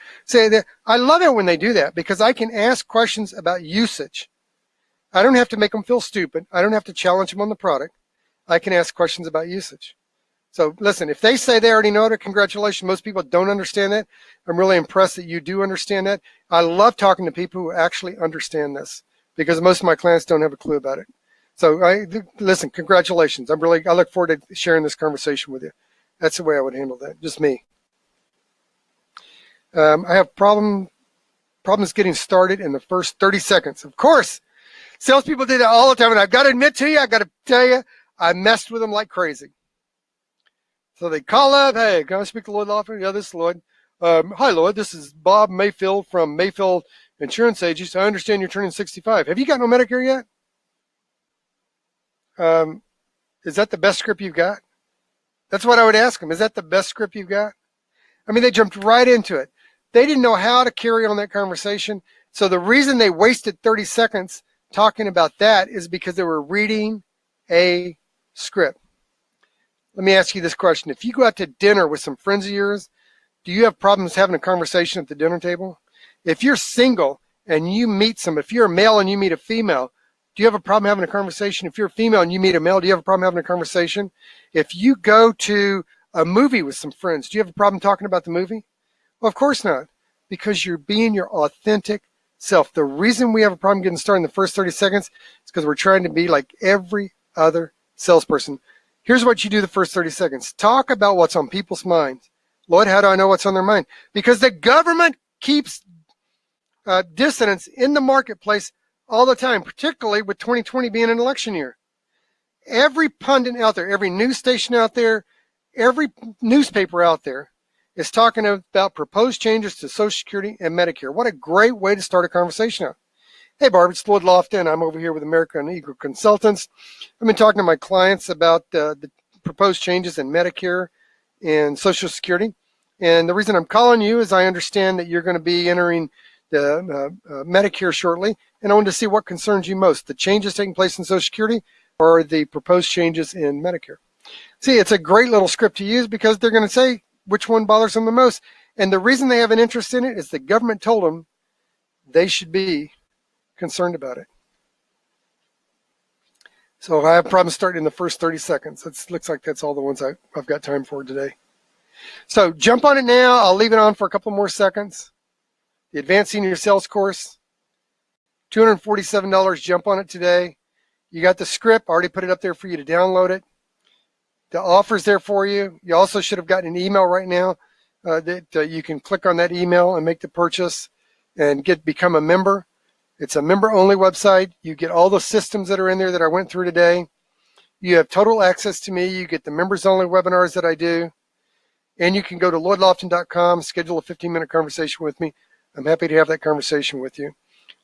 I love it when they do that because I can ask questions about usage. I don't have to make them feel stupid. I don't have to challenge them on the product. I can ask questions about usage. So listen, if they say they already know it, congratulations. Most people don't understand that. I'm really impressed that you do understand that. I love talking to people who actually understand this because most of my clients don't have a clue about it. So listen, congratulations. I look forward to sharing this conversation with you. That's the way I would handle that, just me. I have problems getting started in the first 30 seconds. Of course, salespeople do that all the time, and I've got to admit to you, I've got to tell you, I messed with them like crazy. So they call up, hey, can I speak to Lloyd Lofton? Yeah, this is Lloyd. Hi, Lloyd, this is Bob Mayfield from Mayfield Insurance Agency. I understand you're turning 65. Have you got no Medicare yet? Is that the best script you've got? That's what I would ask them. Is that the best script you've got? I mean, they jumped right into it. They didn't know how to carry on that conversation. So the reason they wasted 30 seconds talking about that is because they were reading a script. Let me ask you this question. If you go out to dinner with some friends of yours, do you have problems having a conversation at the dinner table? If you're single and you meet if you're a male and you meet a female, do you have a problem having a conversation? If you're a female and you meet a male, do you have a problem having a conversation? If you go to a movie with some friends, do you have a problem talking about the movie? Well, of course not, because you're being your authentic self. The reason we have a problem getting started in the first 30 seconds is because we're trying to be like every other salesperson. Here's what you do the first 30 seconds. Talk about what's on people's minds. Lloyd, how do I know what's on their mind? Because the government keeps dissonance in the marketplace all the time, particularly with 2020 being an election year. Every pundit out there, every news station out there, every newspaper out there is talking about proposed changes to Social Security and Medicare. What a great way to start a conversation out. Hey, Barb, it's Lloyd Lofton. I'm over here with American Eagle Consultants. I've been talking to my clients about the proposed changes in Medicare and Social Security. And the reason I'm calling you is I understand that you're going to be entering the Medicare shortly. And I wanted to see what concerns you most, the changes taking place in Social Security or the proposed changes in Medicare. See, it's a great little script to use because they're going to say which one bothers them the most. And the reason they have an interest in it is the government told them they should be concerned about it. So I have problems starting in the first 30 seconds. It looks like that's all the ones I've got time for today. So jump on it now. I'll leave it on for a couple more seconds. The Advanced Senior Sales Course, $247. Jump on it today. You got the script. I already put it up there for you to download it. The offer's there for you. You also should have gotten an email right now that you can click on that email and make the purchase and become a member. It's a member-only website. You get all the systems that are in there that I went through today. You have total access to me. You get the members-only webinars that I do. And you can go to lloydlofton.com, schedule a 15-minute conversation with me. I'm happy to have that conversation with you.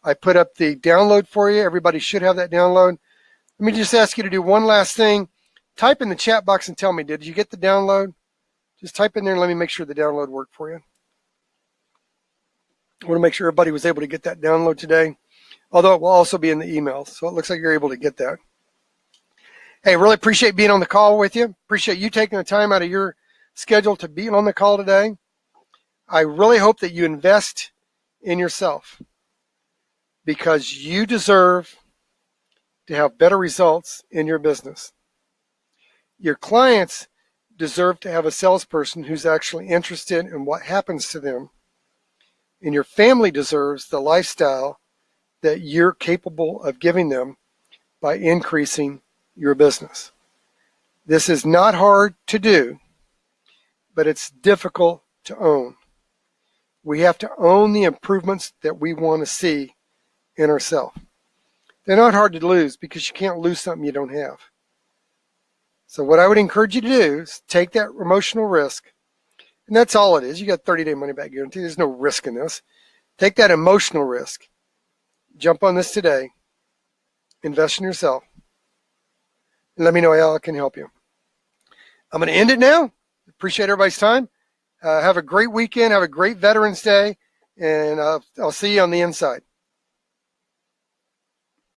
I put up the download for you. Everybody should have that download. Let me just ask you to do one last thing. Type in the chat box and tell me, did you get the download? Just type in there and let me make sure the download worked for you. I want to make sure everybody was able to get that download today, although it will also be in the email. So it looks like you're able to get that. Hey, really appreciate being on the call with you. Appreciate you taking the time out of your schedule to be on the call today. I really hope that you invest in yourself because you deserve to have better results in your business. Your clients deserve to have a salesperson who's actually interested in what happens to them. And your family deserves the lifestyle that you're capable of giving them by increasing your business. This is not hard to do, but it's difficult to own. We have to own the improvements that we want to see in ourselves. They're not hard to lose because you can't lose something you don't have. So what I would encourage you to do is take that emotional risk, and that's all it is. You got 30-day money-back guarantee. There's no risk in this. Take that emotional risk. Jump on this today. Invest in yourself. And let me know how I can help you. I'm going to end it now. Appreciate everybody's time. Have a great weekend. Have a great Veterans Day. And I'll see you on the inside.